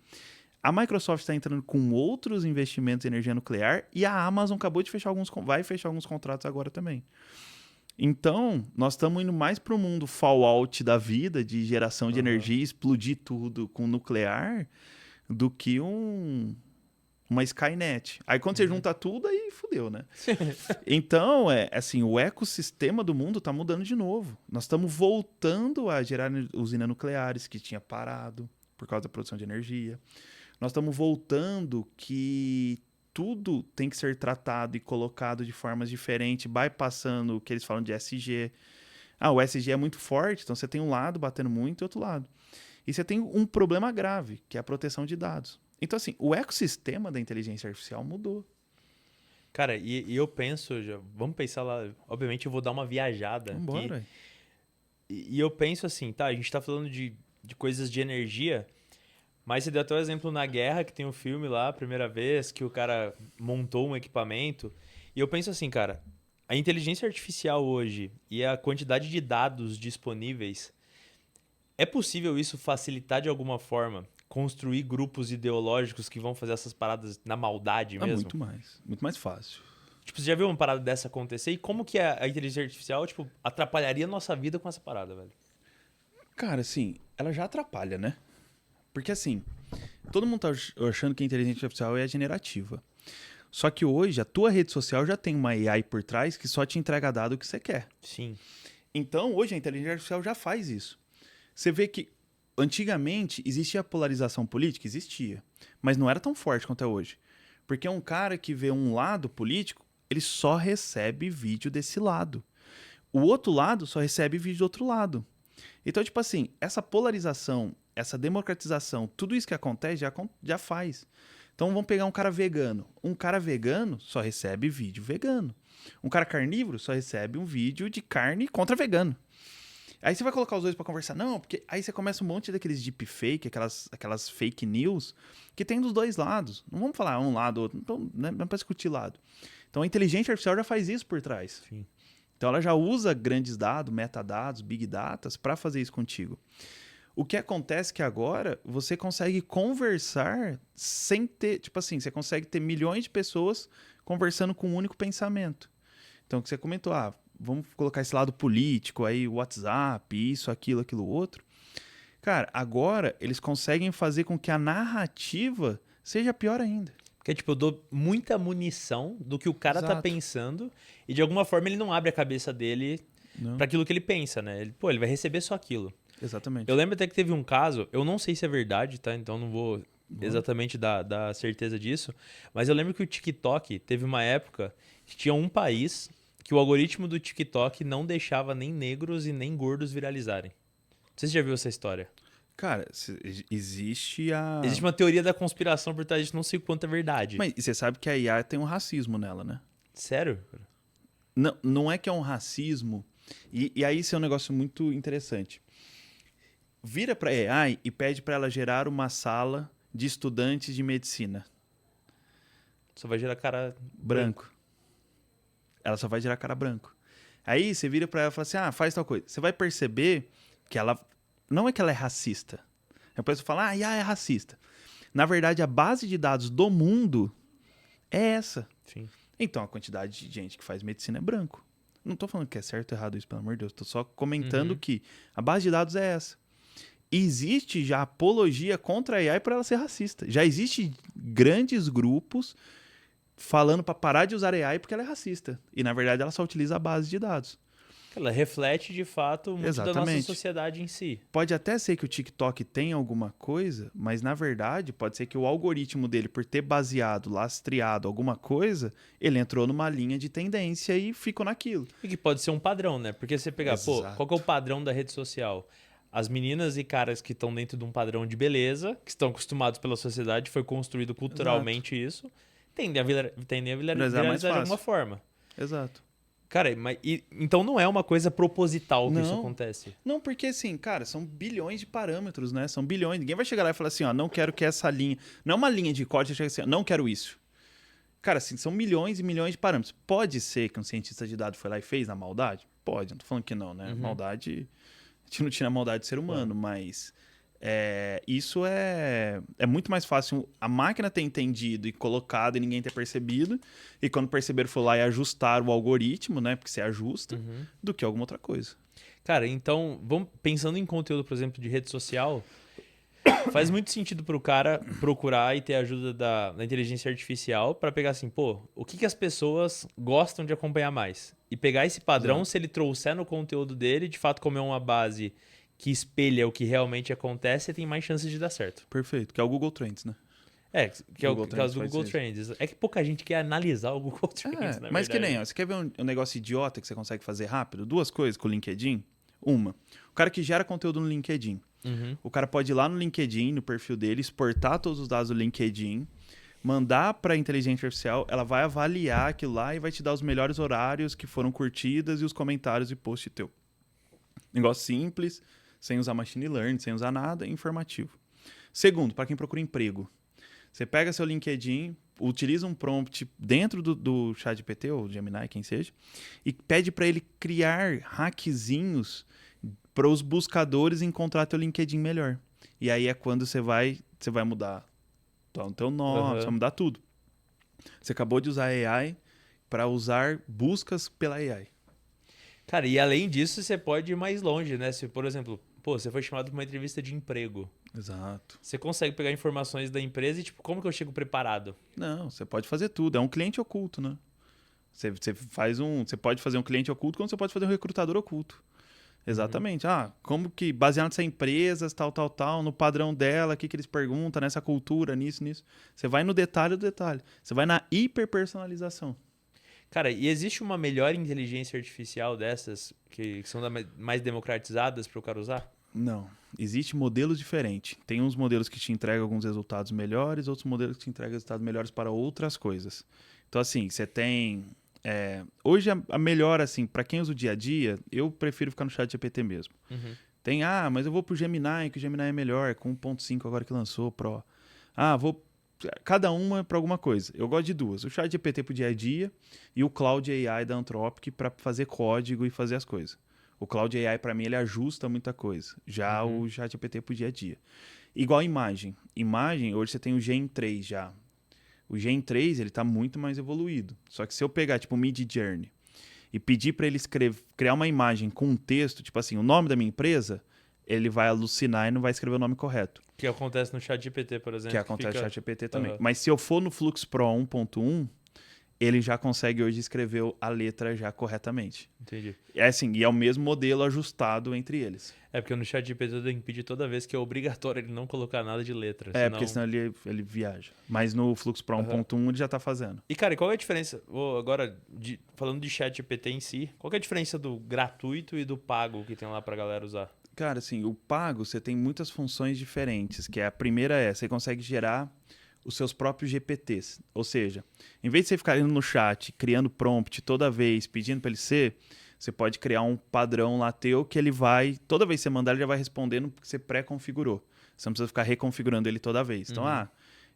B: A Microsoft está entrando com outros investimentos em energia nuclear e a Amazon acabou de fechar vai fechar alguns contratos agora também. Então, nós estamos indo mais para o mundo fallout da vida, de geração de energia, explodir tudo com nuclear, do que uma Skynet. Aí quando você junta tudo, aí fudeu, né? Então, assim, o ecossistema do mundo está mudando de novo. Nós estamos voltando a gerar usinas nucleares que tinha parado por causa da produção de energia. Nós estamos voltando que tudo tem que ser tratado e colocado de formas diferentes, bypassando o que eles falam de SG. O SG é muito forte, então você tem um lado batendo muito e outro lado. E você tem um problema grave, que é a proteção de dados. Então, assim, o ecossistema da inteligência artificial mudou.
A: Cara, e eu penso, vamos pensar lá, obviamente eu vou dar uma viajada
B: Vambora.
A: aqui. E eu penso assim, tá, a gente tá falando de coisas de energia, mas você deu até o exemplo na guerra, que tem um filme lá, a primeira vez, que o cara montou um equipamento. E eu penso assim, cara, a inteligência artificial hoje e a quantidade de dados disponíveis, é possível isso facilitar de alguma forma construir grupos ideológicos que vão fazer essas paradas na maldade mesmo?
B: Muito mais fácil.
A: Tipo, você já viu uma parada dessa acontecer? E como que a inteligência artificial, tipo, atrapalharia a nossa vida com essa parada, velho?
B: Cara, assim, ela já atrapalha, né? Porque, assim, todo mundo tá achando que a inteligência artificial é generativa. Só que hoje, a tua rede social já tem uma AI por trás que só te entrega dado que você quer.
A: Sim.
B: Então, hoje, a inteligência artificial já faz isso. Você vê que, antigamente, existia a polarização política? Existia. Mas não era tão forte quanto é hoje. Porque um cara que vê um lado político, ele só recebe vídeo desse lado. O outro lado só recebe vídeo do outro lado. Então, tipo assim, essa polarização, essa democratização, tudo isso que acontece já faz. Então, vamos pegar um cara vegano. Um cara vegano só recebe vídeo vegano. Um cara carnívoro só recebe um vídeo de carne contra vegano. Aí você vai colocar os dois pra conversar. Não, porque aí você começa um monte daqueles deepfake, aquelas fake news, que tem dos dois lados. Não vamos falar um lado ou outro. Então, né, não é pra discutir lado. Então, a inteligência artificial já faz isso por trás.
A: Sim.
B: Então, ela já usa grandes dados, metadados, big datas, para fazer isso contigo. O que acontece é que agora você consegue conversar sem ter... Tipo assim, você consegue ter milhões de pessoas conversando com um único pensamento. Então, o que você comentou, vamos colocar esse lado político, aí WhatsApp, isso, aquilo, outro. Cara, agora eles conseguem fazer com que a narrativa seja pior ainda.
A: Porque, tipo, eu dou muita munição do que o cara tá pensando e, de alguma forma, ele não abre a cabeça dele para aquilo que ele pensa, né? Ele vai receber só aquilo.
B: Exatamente.
A: Eu lembro até que teve um caso, eu não sei se é verdade, tá? Então não vou exatamente dar certeza disso, mas eu lembro que o TikTok teve uma época que tinha um país que o algoritmo do TikTok não deixava nem negros e nem gordos viralizarem. Não sei se você já viu essa história.
B: Cara, existe
A: uma teoria da conspiração por trás disso, não sei o quanto é verdade.
B: Mas você sabe que a IA tem um racismo nela, né?
A: Sério?
B: Não é que é um racismo. E aí isso é um negócio muito interessante. Vira pra AI e pede pra ela gerar uma sala de estudantes de medicina.
A: Só vai gerar cara
B: branco. Ela só vai gerar cara branco. Aí você vira pra ela e fala assim, faz tal coisa. Você vai perceber que ela... Não é que ela é racista. A pessoa fala, a IA é racista. Na verdade, a base de dados do mundo é essa.
A: Sim.
B: Então, a quantidade de gente que faz medicina é branco. Não tô falando que é certo ou errado isso, pelo amor de Deus. Tô só comentando que a base de dados é essa. Existe já apologia contra a AI por ela ser racista. Já existe grandes grupos falando para parar de usar a AI porque ela é racista. E, na verdade, ela só utiliza a base de dados.
A: Ela reflete, de fato, muito da nossa sociedade em si.
B: Pode até ser que o TikTok tenha alguma coisa, mas, na verdade, pode ser que o algoritmo dele, por ter baseado, lastreado alguma coisa, ele entrou numa linha de tendência e ficou naquilo.
A: E que pode ser um padrão, né? Porque você pegar, qual que é o padrão da rede social? As meninas e caras que estão dentro de um padrão de beleza, que estão acostumados pela sociedade, foi construído culturalmente isso, tendem a viralizar de alguma forma.
B: Exato.
A: Cara, então não é uma coisa proposital que isso acontece.
B: Não, porque assim, cara, são bilhões de parâmetros, né? São bilhões. Ninguém vai chegar lá e falar assim, não quero que essa linha... Não é uma linha de corte, chega assim, não quero isso. Cara, assim, são milhões e milhões de parâmetros. Pode ser que um cientista de dados foi lá e fez na maldade? Pode, não tô falando que não, né? Maldade, a gente não tira a maldade do ser humano, mas isso é muito mais fácil a máquina ter entendido e colocado e ninguém ter percebido, e quando perceber for lá e ajustar o algoritmo, né? Porque você ajusta, do que alguma outra coisa.
A: Cara, então, pensando em conteúdo, por exemplo, de rede social, faz muito sentido para o cara procurar e ter a ajuda da inteligência artificial para pegar assim, pô, o que as pessoas gostam de acompanhar mais? E pegar esse padrão,
B: Exato.
A: se ele trouxer no conteúdo dele, de fato, como é uma base que espelha o que realmente acontece, você tem mais chances de dar certo.
B: Perfeito, que é o Google Trends, né?
A: Que é o
B: Google
A: caso
B: Trends
A: do
B: faz
A: Google
B: isso.
A: Trends. É que pouca gente quer analisar o Google Trends, na
B: Mas que
A: verdade.
B: nem, ó, você quer ver um negócio idiota que você consegue fazer rápido? Duas coisas com o LinkedIn. Uma, o cara que gera conteúdo no LinkedIn. O cara pode ir lá no LinkedIn, no perfil dele, exportar todos os dados do LinkedIn, mandar para a inteligência artificial, ela vai avaliar aquilo lá e vai te dar os melhores horários que foram curtidas e os comentários e post teu. Negócio simples, sem usar machine learning, sem usar nada, informativo. Segundo, para quem procura emprego. Você pega seu LinkedIn, utiliza um prompt dentro do ChatGPT ou Gemini, quem seja, e pede para ele criar hackzinhos para os buscadores encontrar teu LinkedIn melhor. E aí é quando você vai mudar o teu nome, você vai mudar tudo. Você acabou de usar AI para usar buscas pela AI.
A: Cara, e além disso, você pode ir mais longe, né? Se, por exemplo, pô, você foi chamado para uma entrevista de emprego.
B: Exato.
A: Você consegue pegar informações da empresa e, tipo, como que eu chego preparado?
B: Não, você pode fazer tudo. É um cliente oculto, né? Você pode fazer um cliente oculto como você pode fazer um recrutador oculto. Exatamente. Como que, baseado nessas empresas, tal, no padrão dela, o que eles perguntam, nessa cultura, nisso. Você vai no detalhe do detalhe. Você vai na hiperpersonalização.
A: Cara, e existe uma melhor inteligência artificial dessas que são mais democratizadas para o cara usar?
B: Não. Existem modelos diferentes. Tem uns modelos que te entregam alguns resultados melhores, outros modelos que te entregam resultados melhores para outras coisas. Então, assim, você tem... hoje, a melhor, assim, para quem usa o dia a dia, eu prefiro ficar no ChatGPT mesmo. Tem, mas eu vou pro Gemini, que o Gemini é melhor, com 1.5 agora que lançou, Pro. Vou... Cada uma para alguma coisa. Eu gosto de duas. O ChatGPT pro dia a dia e o Cloud AI da Anthropic para fazer código e fazer as coisas. O Cloud AI, para mim, ele ajusta muita coisa. Já o ChatGPT pro dia a dia. Igual imagem. Imagem, hoje você tem o Gen 3 já. O Gen 3, ele tá muito mais evoluído. Só que se eu pegar, tipo, o Midjourney e pedir para ele criar uma imagem com um texto, tipo assim, o nome da minha empresa, ele vai alucinar e não vai escrever o nome correto.
A: Que acontece no ChatGPT, por exemplo.
B: Que acontece no ChatGPT também.
A: Uhum.
B: Mas se eu for no Flux Pro 1.1, ele já consegue hoje escrever a letra já corretamente.
A: Entendi.
B: É assim, e é o mesmo modelo ajustado entre eles.
A: É porque no ChatGPT eu tenho que pedir toda vez que é obrigatório ele não colocar nada de letra.
B: Porque senão ele viaja. Mas no Flux Pro 1.1 ele já tá fazendo.
A: E, cara, qual é a diferença? Agora, falando de ChatGPT em si, qual é a diferença do gratuito e do pago que tem lá pra galera usar?
B: Cara, assim, o pago, você tem muitas funções diferentes, que a primeira você consegue gerar os seus próprios GPTs. Ou seja, em vez de você ficar indo no chat, criando prompt toda vez, pedindo para ele ser, você pode criar um padrão lá teu que ele vai, toda vez que você mandar, ele já vai respondendo porque você pré-configurou. Você não precisa ficar reconfigurando ele toda vez. Então,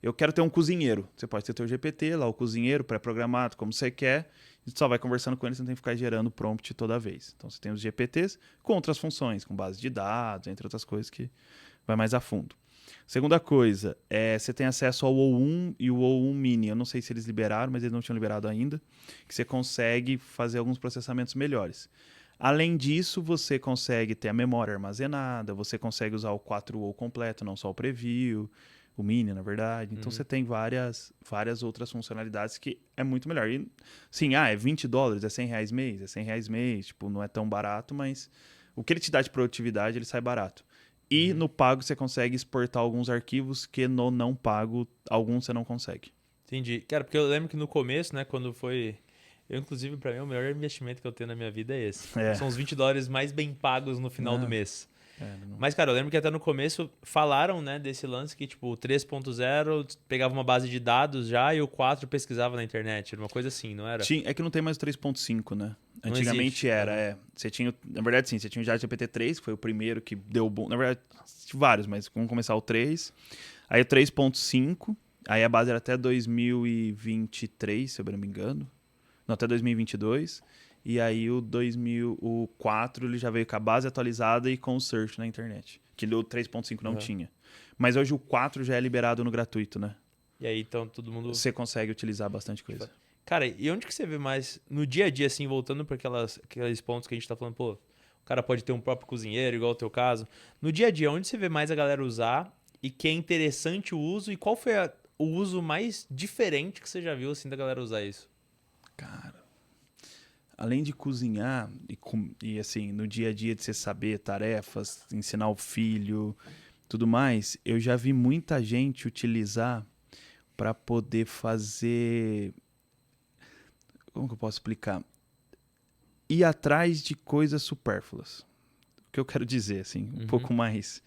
B: eu quero ter um cozinheiro. Você pode ter teu GPT lá, o cozinheiro pré-programado, como você quer, e você só vai conversando com ele, você não tem que ficar gerando prompt toda vez. Então, você tem os GPTs com outras funções, com base de dados, entre outras coisas que vai mais a fundo. Segunda coisa, você tem acesso ao O1 e o O1 Mini. Eu não sei se eles liberaram, mas eles não tinham liberado ainda. Que você consegue fazer alguns processamentos melhores. Além disso, você consegue ter a memória armazenada, você consegue usar o 4O completo, não só o preview, o Mini, na verdade. Então, você tem várias outras funcionalidades que é muito melhor. E, sim, é $20, é R$100 mês, é R$100 mês. Tipo, não é tão barato, mas o que ele te dá de produtividade, ele sai barato. E no pago você consegue exportar alguns arquivos que no não pago, alguns você não consegue.
A: Entendi. Cara, porque eu lembro que no começo, né, quando foi... inclusive, pra mim, o melhor investimento que eu tenho na minha vida é esse. São os $20 mais bem pagos no final do mês. Mas, cara, eu lembro que até no começo falaram, né, desse lance que, tipo, o 3.0 pegava uma base de dados já e o 4 pesquisava na internet. Era uma coisa assim, não era?
B: É que não tem mais o 3.5, né?
A: Não
B: Antigamente
A: existe.
B: era, Você tinha, na verdade, sim, você tinha o GPT-3, que foi o primeiro que deu bom. Na verdade, vários, mas vamos começar o 3. Aí o 3.5 Aí a base era até 2023, se eu não me engano. Não, até 2022. E aí o 4 ele já veio com a base atualizada e com o search na internet. Que o 3.5 não tinha. Mas hoje o 4 já é liberado no gratuito, né?
A: E aí, então, todo mundo...
B: Você consegue utilizar bastante coisa.
A: Cara, e onde que você vê mais no dia a dia, assim, voltando para aqueles pontos que a gente tá falando, pô, o cara pode ter um próprio cozinheiro, igual o teu caso. No dia a dia, onde você vê mais a galera usar e que é interessante o uso e qual foi o uso mais diferente que você já viu, assim, da galera usar isso?
B: Cara, além de cozinhar e assim, no dia a dia de você saber tarefas, ensinar o filho, tudo mais, eu já vi muita gente utilizar para poder fazer... Como que eu posso explicar? Ir atrás de coisas supérfluas. O que eu quero dizer, assim, um pouco mais...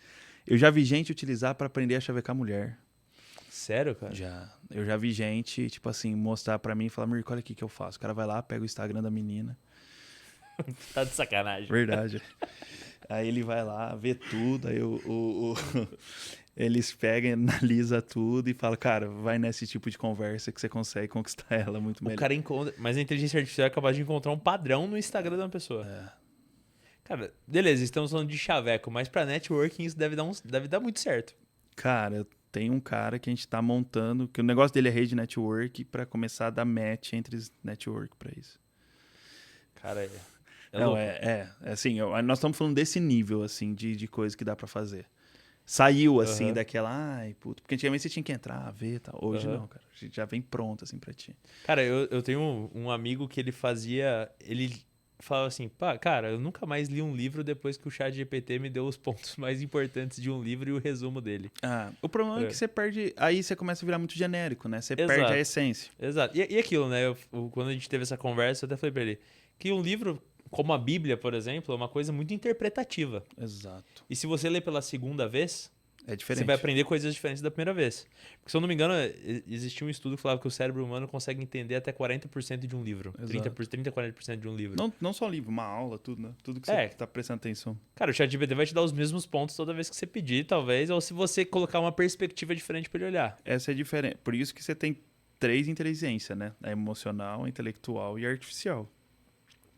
B: Eu já vi gente utilizar para aprender a chavecar mulher.
A: Sério, cara?
B: Já. Eu já vi gente, tipo assim, mostrar pra mim e falar, Mirko, olha aqui que eu faço. O cara vai lá, pega o Instagram da menina.
A: Tá de sacanagem.
B: Verdade. Aí ele vai lá, vê tudo, aí eles pegam, analisam tudo e falam, cara, vai nesse tipo de conversa que você consegue conquistar ela muito melhor.
A: O cara encontra... Mas a inteligência artificial é capaz de encontrar um padrão no Instagram de uma pessoa.
B: É.
A: Cara, beleza, estamos falando de chaveco, mas pra networking isso deve dar muito certo.
B: Cara, tem um cara que a gente tá montando, que o negócio dele é rede network, pra começar a dar match entre os network pra isso.
A: Cara,
B: Não, assim, nós estamos falando desse nível, assim, de coisa que dá pra fazer. Saiu, assim, daquela, ai, puto, porque antigamente você tinha que entrar, ver e tal. Hoje não, cara, a gente já vem pronto, assim, pra ti.
A: Cara, eu tenho um amigo que ele falava assim, pá, cara, eu nunca mais li um livro depois que o ChatGPT me deu os pontos mais importantes de um livro e o resumo dele.
B: Ah, o problema é que você perde, aí você começa a virar muito genérico, né? Você
A: Exato.
B: perde a essência.
A: Exato. E aquilo, né? Quando a gente teve essa conversa, eu até falei pra ele que um livro, como a Bíblia, por exemplo, é uma coisa muito interpretativa.
B: Exato.
A: E se você lê pela segunda vez,
B: É diferente.
A: você vai aprender coisas diferentes da primeira vez. Porque, se eu não me engano, existia um estudo que falava que o cérebro humano consegue entender até 40% de um livro. 30, 40% de um livro.
B: Não só livro, uma aula, tudo, né? Tudo que você tá prestando atenção.
A: Cara, o ChatGPT vai te dar os mesmos pontos toda vez que você pedir, talvez, ou se você colocar uma perspectiva diferente para ele olhar.
B: Essa é diferente. Por isso que você tem 3 inteligências, né? A emocional, a intelectual e a artificial.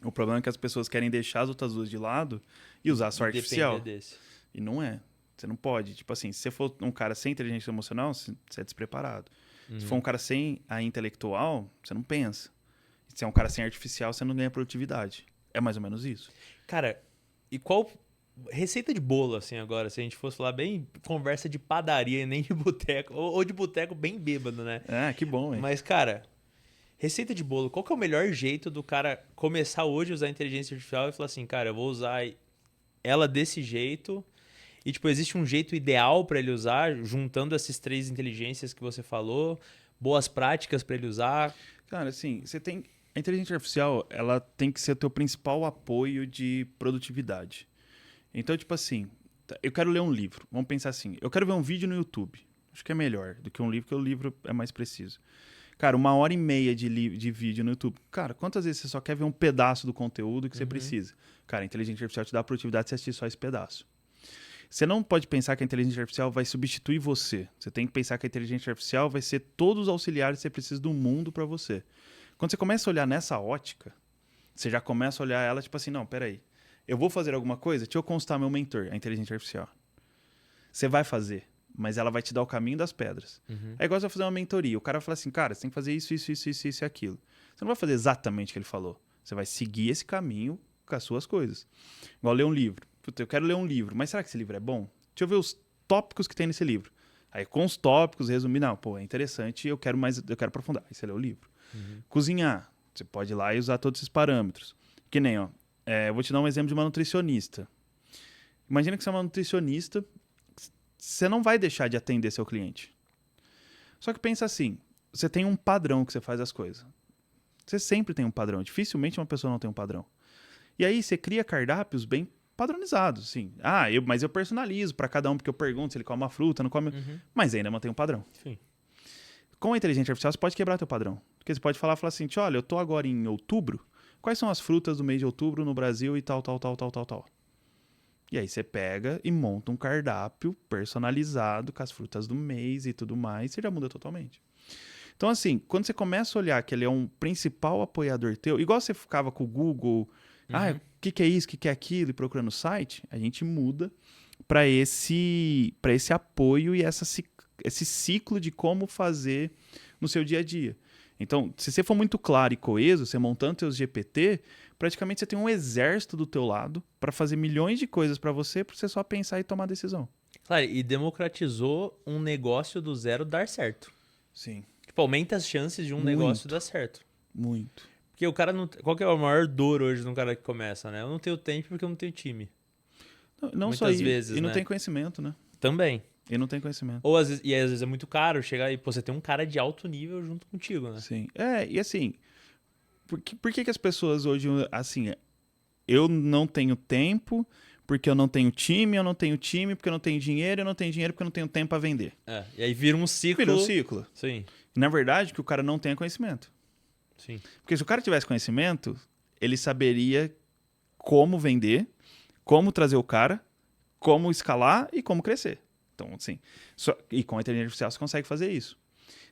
B: O problema é que as pessoas querem deixar as outras duas de lado e usar só a artificial.
A: Desse.
B: E não é. Você não pode. Tipo assim, se você for um cara sem inteligência emocional, você é despreparado. Se for um cara sem a intelectual, você não pensa. Se é um cara sem artificial, você não ganha produtividade. É mais ou menos isso.
A: Cara, e qual receita de bolo, assim, agora, se a gente fosse falar bem conversa de padaria e nem de boteco, ou de boteco bem bêbado, né?
B: Ah, que bom, hein?
A: Mas, cara, receita de bolo, qual que é o melhor jeito do cara começar hoje a usar a inteligência artificial e falar assim, cara, eu vou usar ela desse jeito e, tipo, existe um jeito ideal para ele usar, juntando essas 3 inteligências que você falou, boas práticas para ele usar?
B: Cara, assim, a inteligência artificial, ela tem que ser o teu principal apoio de produtividade. Então, tipo assim, eu quero ler um livro. Vamos pensar assim, eu quero ver um vídeo no YouTube. Acho que é melhor do que um livro, porque o livro é mais preciso. Cara, 1h30 de vídeo no YouTube. Cara, quantas vezes você só quer ver um pedaço do conteúdo que você precisa? Cara, a inteligência artificial te dá a produtividade de você assistir só esse pedaço. Você não pode pensar que a inteligência artificial vai substituir você. Você tem que pensar que a inteligência artificial vai ser todos os auxiliares que você precisa do mundo para você. Quando você começa a olhar nessa ótica, você já começa a olhar ela tipo assim, não, peraí. Eu vou fazer alguma coisa? Deixa eu consultar meu mentor, a inteligência artificial. Você vai fazer, mas ela vai te dar o caminho das pedras. É igual você vai fazer uma mentoria. O cara vai falar assim, cara, você tem que fazer isso e aquilo. Você não vai fazer exatamente o que ele falou. Você vai seguir esse caminho com as suas coisas. Igual ler um livro. Puta, eu quero ler um livro, mas será que esse livro é bom? Deixa eu ver os tópicos que tem nesse livro. Aí com os tópicos, resumir, não, pô, é interessante, eu quero aprofundar. Aí você lê o livro. Cozinhar, você pode ir lá e usar todos esses parâmetros. Que nem, ó, eu vou te dar um exemplo de uma nutricionista. Imagina que você é uma nutricionista, você não vai deixar de atender seu cliente. Só que pensa assim, você tem um padrão que você faz as coisas. Você sempre tem um padrão, dificilmente uma pessoa não tem um padrão. E aí você cria cardápios bem padronizados, sim. Mas eu personalizo para cada um, porque eu pergunto se ele come uma fruta, não come... Mas ainda mantém um padrão.
A: Sim.
B: Com a inteligência artificial, você pode quebrar teu padrão. Porque você pode falar assim, olha, eu tô agora em outubro, quais são as frutas do mês de outubro no Brasil e tal. E aí você pega e monta um cardápio personalizado com as frutas do mês e tudo mais, você já muda totalmente. Então, assim, quando você começa a olhar que ele é um principal apoiador teu, igual você ficava com o Google, o que é isso, o que é aquilo, e procurando o site, a gente muda para esse apoio e esse ciclo de como fazer no seu dia a dia. Então, se você for muito claro e coeso, você montando seus GPT, praticamente você tem um exército do teu lado para fazer milhões de coisas para você só pensar e tomar decisão.
A: Claro, e democratizou um negócio do zero dar certo.
B: Sim.
A: Tipo, aumenta as chances de um negócio dar certo.
B: Muito.
A: Porque o cara não... Qual que é a maior dor hoje de um cara que começa, né? Eu não tenho tempo porque eu não tenho time.
B: Não só isso. Vezes, e não tem conhecimento, né?
A: Também.
B: E não tem conhecimento.
A: Ou às vezes é muito caro chegar e você tem um cara de alto nível junto contigo, né?
B: Sim. E assim, por que as pessoas hoje, assim, eu não tenho tempo, porque eu não tenho time, porque eu não tenho dinheiro, eu não tenho dinheiro porque eu não tenho tempo para vender.
A: E aí vira um ciclo.
B: Vira um ciclo.
A: Sim.
B: Na verdade, que o cara não tenha conhecimento.
A: Sim.
B: Porque se o cara tivesse conhecimento, ele saberia como vender, como trazer o cara, como escalar e como crescer. Então, assim, e com a inteligência artificial você consegue fazer isso.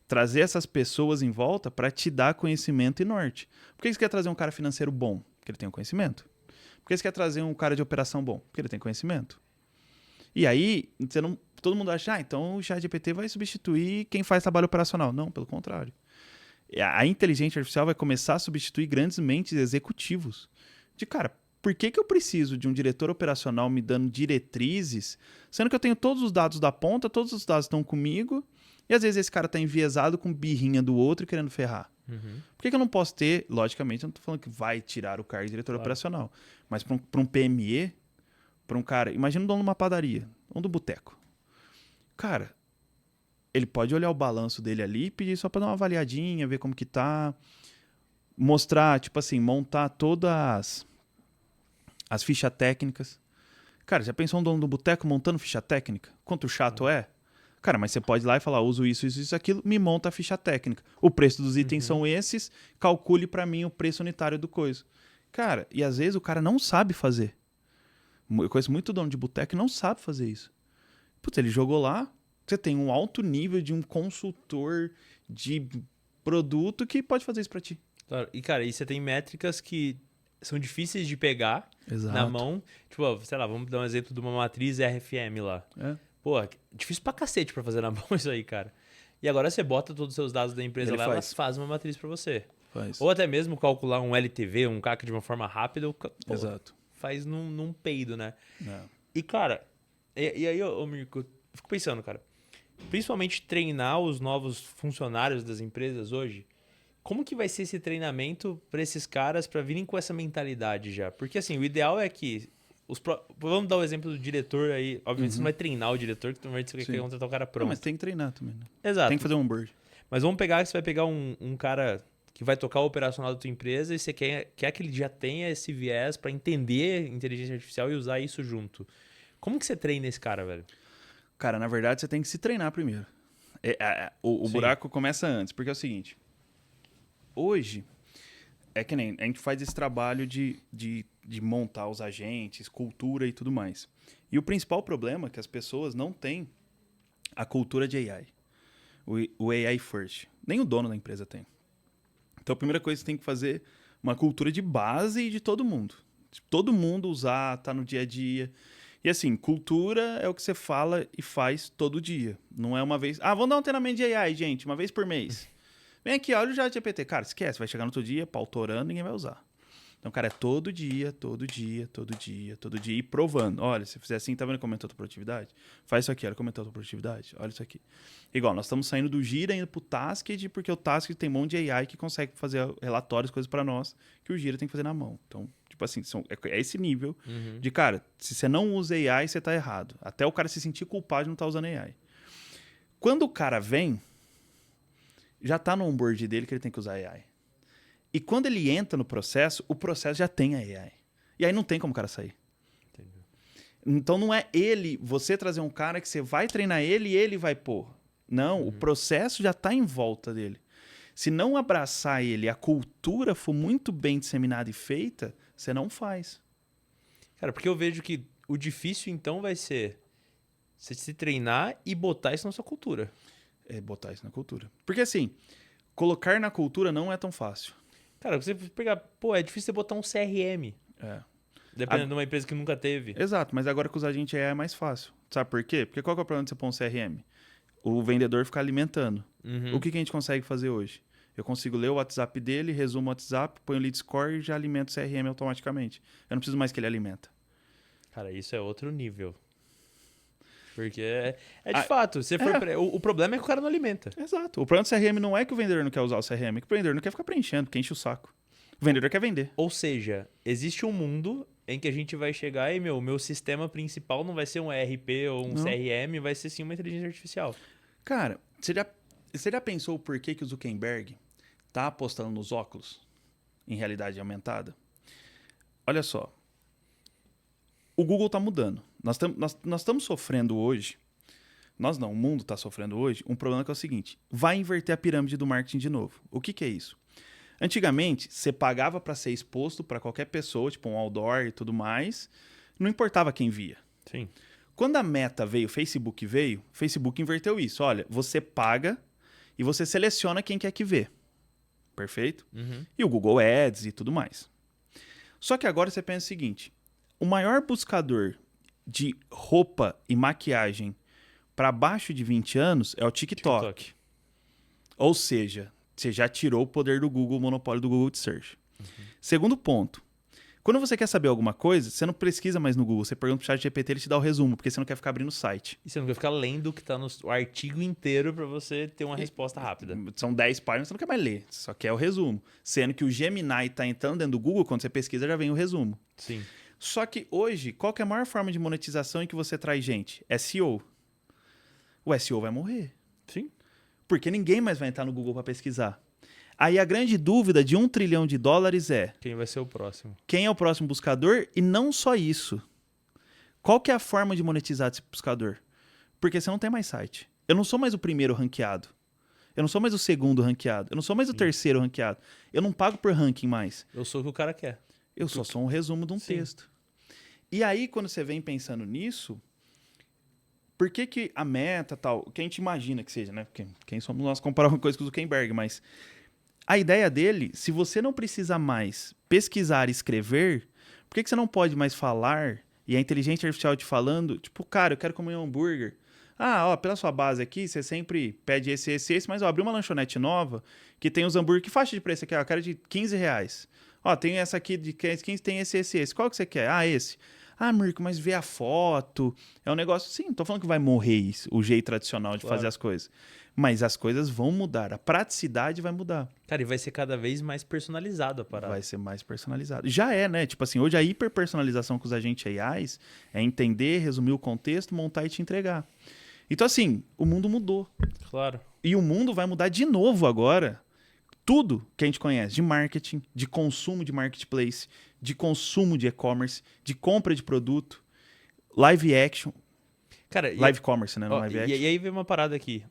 B: Trazer essas pessoas em volta para te dar conhecimento e norte. Por que você quer trazer um cara financeiro bom? Porque ele tem o conhecimento. Por que você quer trazer um cara de operação bom? Porque ele tem conhecimento. E aí, todo mundo acha, então o ChatGPT vai substituir quem faz trabalho operacional. Não, pelo contrário. A inteligência artificial vai começar a substituir grandes mentes executivos. Cara, por que eu preciso de um diretor operacional me dando diretrizes, sendo que eu tenho todos os dados da ponta, todos os dados estão comigo, e às vezes esse cara está enviesado com birrinha do outro e querendo ferrar? Por que eu não posso ter, logicamente, eu não estou falando que vai tirar o cargo de diretor operacional, mas para um PME, para um cara, imagina um dono de uma padaria, um do boteco. Cara, ele pode olhar o balanço dele ali e pedir só para dar uma avaliadinha, ver como que tá, mostrar, tipo assim, montar todas as fichas técnicas. Cara, já pensou um dono do boteco montando ficha técnica? Quanto chato é? Cara, mas você pode ir lá e falar, uso isso, aquilo, me monta a ficha técnica. O preço dos itens são esses, calcule para mim o preço unitário do coisa. Cara, e às vezes o cara não sabe fazer. Eu conheço muito dono de boteco que não sabe fazer isso. Putz, ele jogou lá, você tem um alto nível de um consultor de produto que pode fazer isso para ti.
A: Claro. E, cara, você tem métricas que são difíceis de pegar na mão. Tipo, sei lá, vamos dar um exemplo de uma matriz RFM lá. Pô, difícil pra cacete pra fazer na mão isso aí, cara. E agora você bota todos os seus dados da empresa lá, ela faz uma matriz pra você. Ou até mesmo calcular um LTV, um CAC de uma forma rápida, faz num peido, né? E, cara, e aí, Mirko, eu fico pensando, cara, principalmente treinar os novos funcionários das empresas hoje, como que vai ser esse treinamento para esses caras para virem com essa mentalidade já? Porque, assim, o ideal é que vamos dar o exemplo do diretor aí. Obviamente, você não vai treinar o diretor, que normalmente você quer contratar o cara pronto.
B: Não, mas tem que treinar também, né?
A: Exato.
B: Tem que fazer um onboard.
A: Mas vamos pegar que você vai pegar um cara que vai tocar o operacional da tua empresa e você quer que ele já tenha esse viés para entender inteligência artificial e usar isso junto. Como que você treina esse cara, velho?
B: Cara, na verdade, você tem que se treinar primeiro. O buraco começa antes, porque é o seguinte. Hoje, é que nem a gente faz esse trabalho de montar os agentes, cultura e tudo mais. E o principal problema é que as pessoas não têm a cultura de AI. O AI first. Nem o dono da empresa tem. Então, a primeira coisa que você tem que fazer uma cultura de base de todo mundo. Todo mundo usar, tá no dia a dia. E assim, cultura é o que você fala e faz todo dia. Não é uma vez... vamos dar um treinamento de AI, gente, uma vez por mês. Vem aqui, olha o ChatGPT. Cara, esquece, vai chegar no outro dia, pau torando, ninguém vai usar. Então, cara, é todo dia, e provando. Olha, se fizer assim, tá vendo como aumentou a tua produtividade? Faz isso aqui, olha como aumentou a tua produtividade. Olha isso aqui. Igual, nós estamos saindo do Gira indo pro Tasked, porque o Tasked tem um monte de AI que consegue fazer relatórios, coisas para nós, que o Gira tem que fazer na mão. Então, tipo assim, é esse nível de, cara, se você não usa AI, você tá errado. Até o cara se sentir culpado de não estar usando AI. Quando o cara vem, já tá no onboard dele que ele tem que usar AI. E quando ele entra no processo, o processo já tem a AI. E aí não tem como o cara sair. Entendi. Então não é você trazer um cara que você vai treinar ele e ele vai pôr. Não, o processo já está em volta dele. Se não abraçar ele, a cultura for muito bem disseminada e feita, você não faz.
A: Cara, porque eu vejo que o difícil, então, vai ser você se treinar e botar isso na sua cultura.
B: É botar isso na cultura. Porque assim, colocar na cultura não é tão fácil.
A: Cara, você pegar... Pô, é difícil você botar um CRM.
B: É.
A: Dependendo de uma empresa que nunca teve.
B: Exato, mas agora com os agentes AI é mais fácil. Sabe por quê? Porque qual que é o problema de você pôr um CRM? O vendedor fica alimentando.
A: Uhum.
B: O que a gente consegue fazer hoje? Eu consigo ler o WhatsApp dele, resumo o WhatsApp, ponho o lead score e já alimento o CRM automaticamente. Eu não preciso mais que ele alimenta.
A: Cara, isso é outro nível. Porque é de fato. Se for o problema é que o cara não alimenta.
B: Exato. O problema do CRM não é que o vendedor não quer usar o CRM, é que o vendedor não quer ficar preenchendo, porque enche o saco. O vendedor quer vender.
A: Ou seja, existe um mundo em que a gente vai chegar e, meu sistema principal não vai ser um ERP ou um CRM, vai ser sim uma inteligência artificial.
B: Cara, você já pensou o porquê que o Zuckerberg tá apostando nos óculos em realidade aumentada? Olha só. O Google está mudando. Nós estamos sofrendo hoje, nós não, o mundo está sofrendo hoje, um problema que é o seguinte, vai inverter a pirâmide do marketing de novo. O que é isso? Antigamente, você pagava para ser exposto para qualquer pessoa, tipo um outdoor e tudo mais, não importava quem via.
A: Sim.
B: Quando a Meta veio, o Facebook inverteu isso. Olha, você paga e você seleciona quem quer que vê. Perfeito?
A: Uhum.
B: E o Google Ads e tudo mais. Só que agora você pensa o seguinte, o maior buscador de roupa e maquiagem para baixo de 20 anos é o TikTok. Ou seja, você já tirou o poder do Google, o monopólio do Google de Search. Uhum. Segundo ponto, quando você quer saber alguma coisa, você não pesquisa mais no Google, você pergunta pro ChatGPT, ele te dá o resumo, porque você não quer ficar abrindo o site.
A: E você não quer ficar lendo o que tá no artigo inteiro para você ter uma resposta rápida.
B: São 10 páginas, você não quer mais ler, você só quer o resumo. Sendo que o Gemini está entrando dentro do Google, quando você pesquisa já vem o resumo.
A: Sim.
B: Só que hoje, qual que é a maior forma de monetização em que você traz gente? SEO. O SEO vai morrer.
A: Sim.
B: Porque ninguém mais vai entrar no Google para pesquisar. Aí a grande dúvida de $1 trilhão é...
A: Quem vai ser o próximo?
B: Quem é o próximo buscador? E não só isso. Qual que é a forma de monetizar esse buscador? Porque você não tem mais site. Eu não sou mais o primeiro ranqueado. Eu não sou mais o segundo ranqueado. Eu não sou mais o terceiro ranqueado. Eu não pago por ranking mais.
A: Eu sou o que o cara quer.
B: Eu só sou um resumo de um texto. E aí, quando você vem pensando nisso, por que a Meta tal, o que a gente imagina que seja, né? Porque quem somos nós comparar uma coisa com o Zuckerberg, mas a ideia dele, se você não precisa mais pesquisar e escrever, por que você não pode mais falar e a inteligência artificial te falando, tipo, cara, eu quero comer um hambúrguer. Ah, ó, pela sua base aqui, você sempre pede esse, mas ó, abriu uma lanchonete nova que tem os hambúrguer, que faixa de preço aqui? Ó, eu quero de R$15. Ó, tem essa aqui de 15, tem esse. Qual que você quer? Ah, esse. Ah, Mirko, mas vê a foto. É um negócio... Sim, não tô falando que vai morrer isso, o jeito tradicional de fazer as coisas. Mas as coisas vão mudar. A praticidade vai mudar.
A: Cara, e vai ser cada vez mais personalizado a parada.
B: Vai ser mais personalizado. Já é, né? Tipo assim, hoje a hiperpersonalização com os agentes AIs é entender, resumir o contexto, montar e te entregar. Então, assim, o mundo mudou.
A: Claro.
B: E o mundo vai mudar de novo agora. Tudo que a gente conhece de marketing, de consumo de marketplace, de consumo de e-commerce, de compra de produto, live action.
A: Cara,
B: live commerce, né? Não live action.
A: E aí vem uma parada aqui.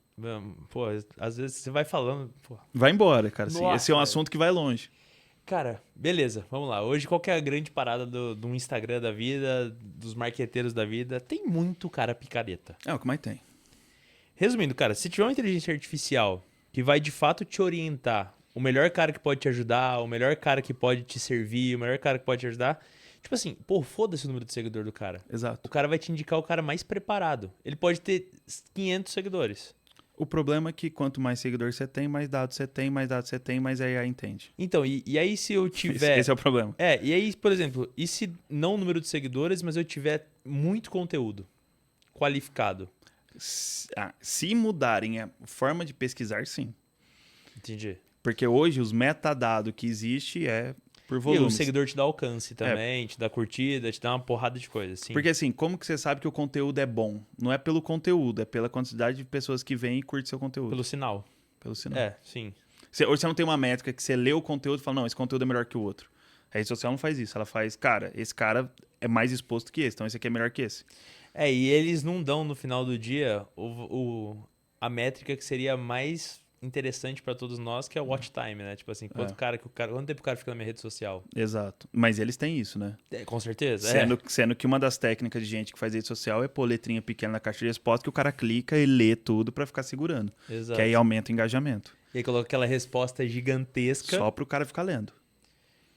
A: Pô, às vezes você vai falando... Pô.
B: Vai embora, cara.
A: Nossa,
B: esse é um assunto que vai longe.
A: Cara, beleza, vamos lá. Hoje, qual que é a grande parada do Instagram da vida, dos marqueteiros da vida? Tem muito cara picareta.
B: É o que mais tem.
A: Resumindo, cara, se tiver uma inteligência artificial que vai de fato te orientar, o melhor cara que pode te ajudar, o melhor cara que pode te servir, o melhor cara que pode te ajudar... Tipo assim, pô, foda-se o número de seguidor do cara.
B: Exato.
A: O cara vai te indicar o cara mais preparado. Ele pode ter 500 seguidores.
B: O problema é que quanto mais seguidor você tem, mais dados você tem, mais a AI entende.
A: Então, e aí se eu tiver...
B: Esse é o problema.
A: E aí, por exemplo, e se não o número de seguidores, mas eu tiver muito conteúdo qualificado?
B: Se mudarem a forma de pesquisar, sim.
A: Entendi.
B: Porque hoje os metadados que existe é por volume.
A: E o seguidor te dá alcance também, te dá curtida, te dá uma porrada de coisas. Sim.
B: Porque assim, como que você sabe que o conteúdo é bom? Não é pelo conteúdo, é pela quantidade de pessoas que vêm e curtem seu conteúdo.
A: Pelo sinal.
B: Pelo sinal.
A: Sim.
B: Hoje você não tem uma métrica que você lê o conteúdo e fala, não, esse conteúdo é melhor que o outro. A rede social não faz isso. Ela faz, cara, esse cara é mais exposto que esse, então esse aqui é melhor que esse.
A: E eles não dão no final do dia a métrica que seria mais interessante pra todos nós, que é o watch time, né? Tipo assim, quanto tempo o cara fica na minha rede social?
B: Exato. Mas eles têm isso, né?
A: Com certeza,
B: Sendo que uma das técnicas de gente que faz rede social é pôr letrinha pequena na caixa de resposta que o cara clica e lê tudo pra ficar segurando.
A: Exato.
B: Que aí aumenta o engajamento.
A: E aí coloca aquela resposta gigantesca.
B: Só pro cara ficar lendo.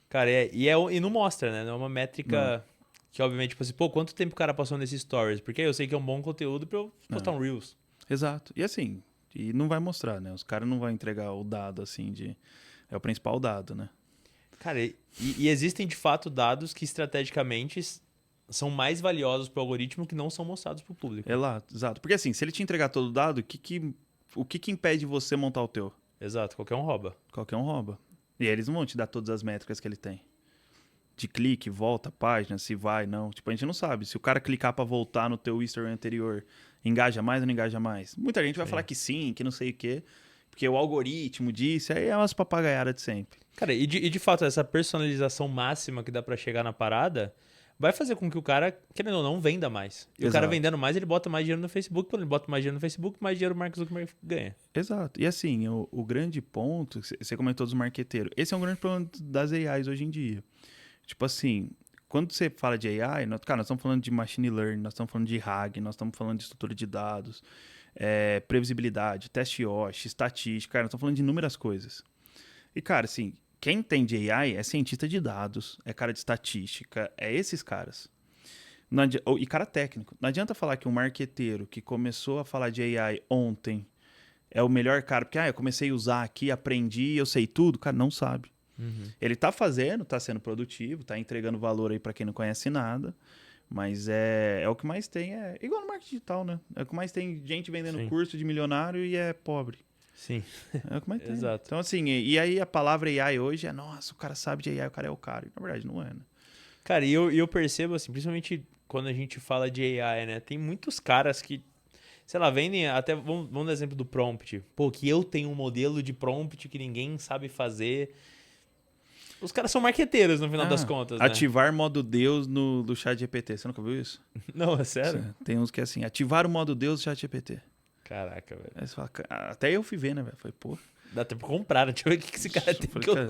A: Cara, e não mostra, né? Não é uma métrica que, obviamente, tipo assim, pô, quanto tempo o cara passou nesse stories? Porque aí eu sei que é um bom conteúdo pra eu postar um Reels.
B: Exato. E assim, e não vai mostrar, né? Os caras não vão entregar o dado assim de... É o principal dado, né?
A: Cara, e existem de fato dados que estrategicamente são mais valiosos pro algoritmo que não são mostrados pro público.
B: Exato. Porque assim, se ele te entregar todo o dado, o que impede você montar o teu?
A: Exato, qualquer um rouba.
B: Qualquer um rouba. E aí eles não vão te dar todas as métricas que ele tem. De clique, volta a página, se vai, não. Tipo, a gente não sabe. Se o cara clicar pra voltar no teu history anterior, engaja mais ou não engaja mais? Muita gente vai falar que sim, que não sei o quê. Porque o algoritmo disse, aí é umas papagaiadas de sempre.
A: Cara, e de fato, essa personalização máxima que dá pra chegar na parada vai fazer com que o cara, querendo ou não, venda mais. E o cara vendendo mais, ele bota mais dinheiro no Facebook. Quando ele bota mais dinheiro no Facebook, mais dinheiro o Mark Zuckerberg ganha.
B: Exato. E assim, o grande ponto, você comentou dos marqueteiros, esse é um grande problema das AIs hoje em dia. Tipo assim, quando você fala de AI, nós estamos falando de machine learning, nós estamos falando de RAG, nós estamos falando de estrutura de dados, previsibilidade, teste Yoshi, estatística, cara, nós estamos falando de inúmeras coisas. E, cara, assim, quem entende AI é cientista de dados, é cara de estatística, é esses caras. E cara técnico. Não adianta falar que um marqueteiro que começou a falar de AI ontem é o melhor cara, porque eu comecei a usar aqui, aprendi, eu sei tudo. Cara, não sabe. Ele tá fazendo, tá sendo produtivo, tá entregando valor aí para quem não conhece nada, mas é o que mais tem, é igual no marketing digital, né? É o que mais tem gente vendendo curso de milionário e é pobre.
A: Sim.
B: É o que mais tem.
A: Exato.
B: Então assim, e aí a palavra AI hoje é, nossa, o cara sabe de AI, o cara é o cara. E, na verdade não é, né?
A: Cara, e eu percebo assim, principalmente quando a gente fala de AI, né? Tem muitos caras que, sei lá, vendem até, vamos dar exemplo do prompt. Pô, que eu tenho um modelo de prompt que ninguém sabe fazer. Os caras são marqueteiros no final das contas, né?
B: Ativar modo Deus do chat GPT. Você nunca viu isso?
A: Não, é sério?
B: Tem uns que é assim, ativar o modo Deus do chat GPT.
A: Caraca, velho.
B: Aí você fala, até eu fui ver, né, velho? Falei, pô.
A: Dá tempo pra comprar, né? Deixa eu ver o que esse cara tem.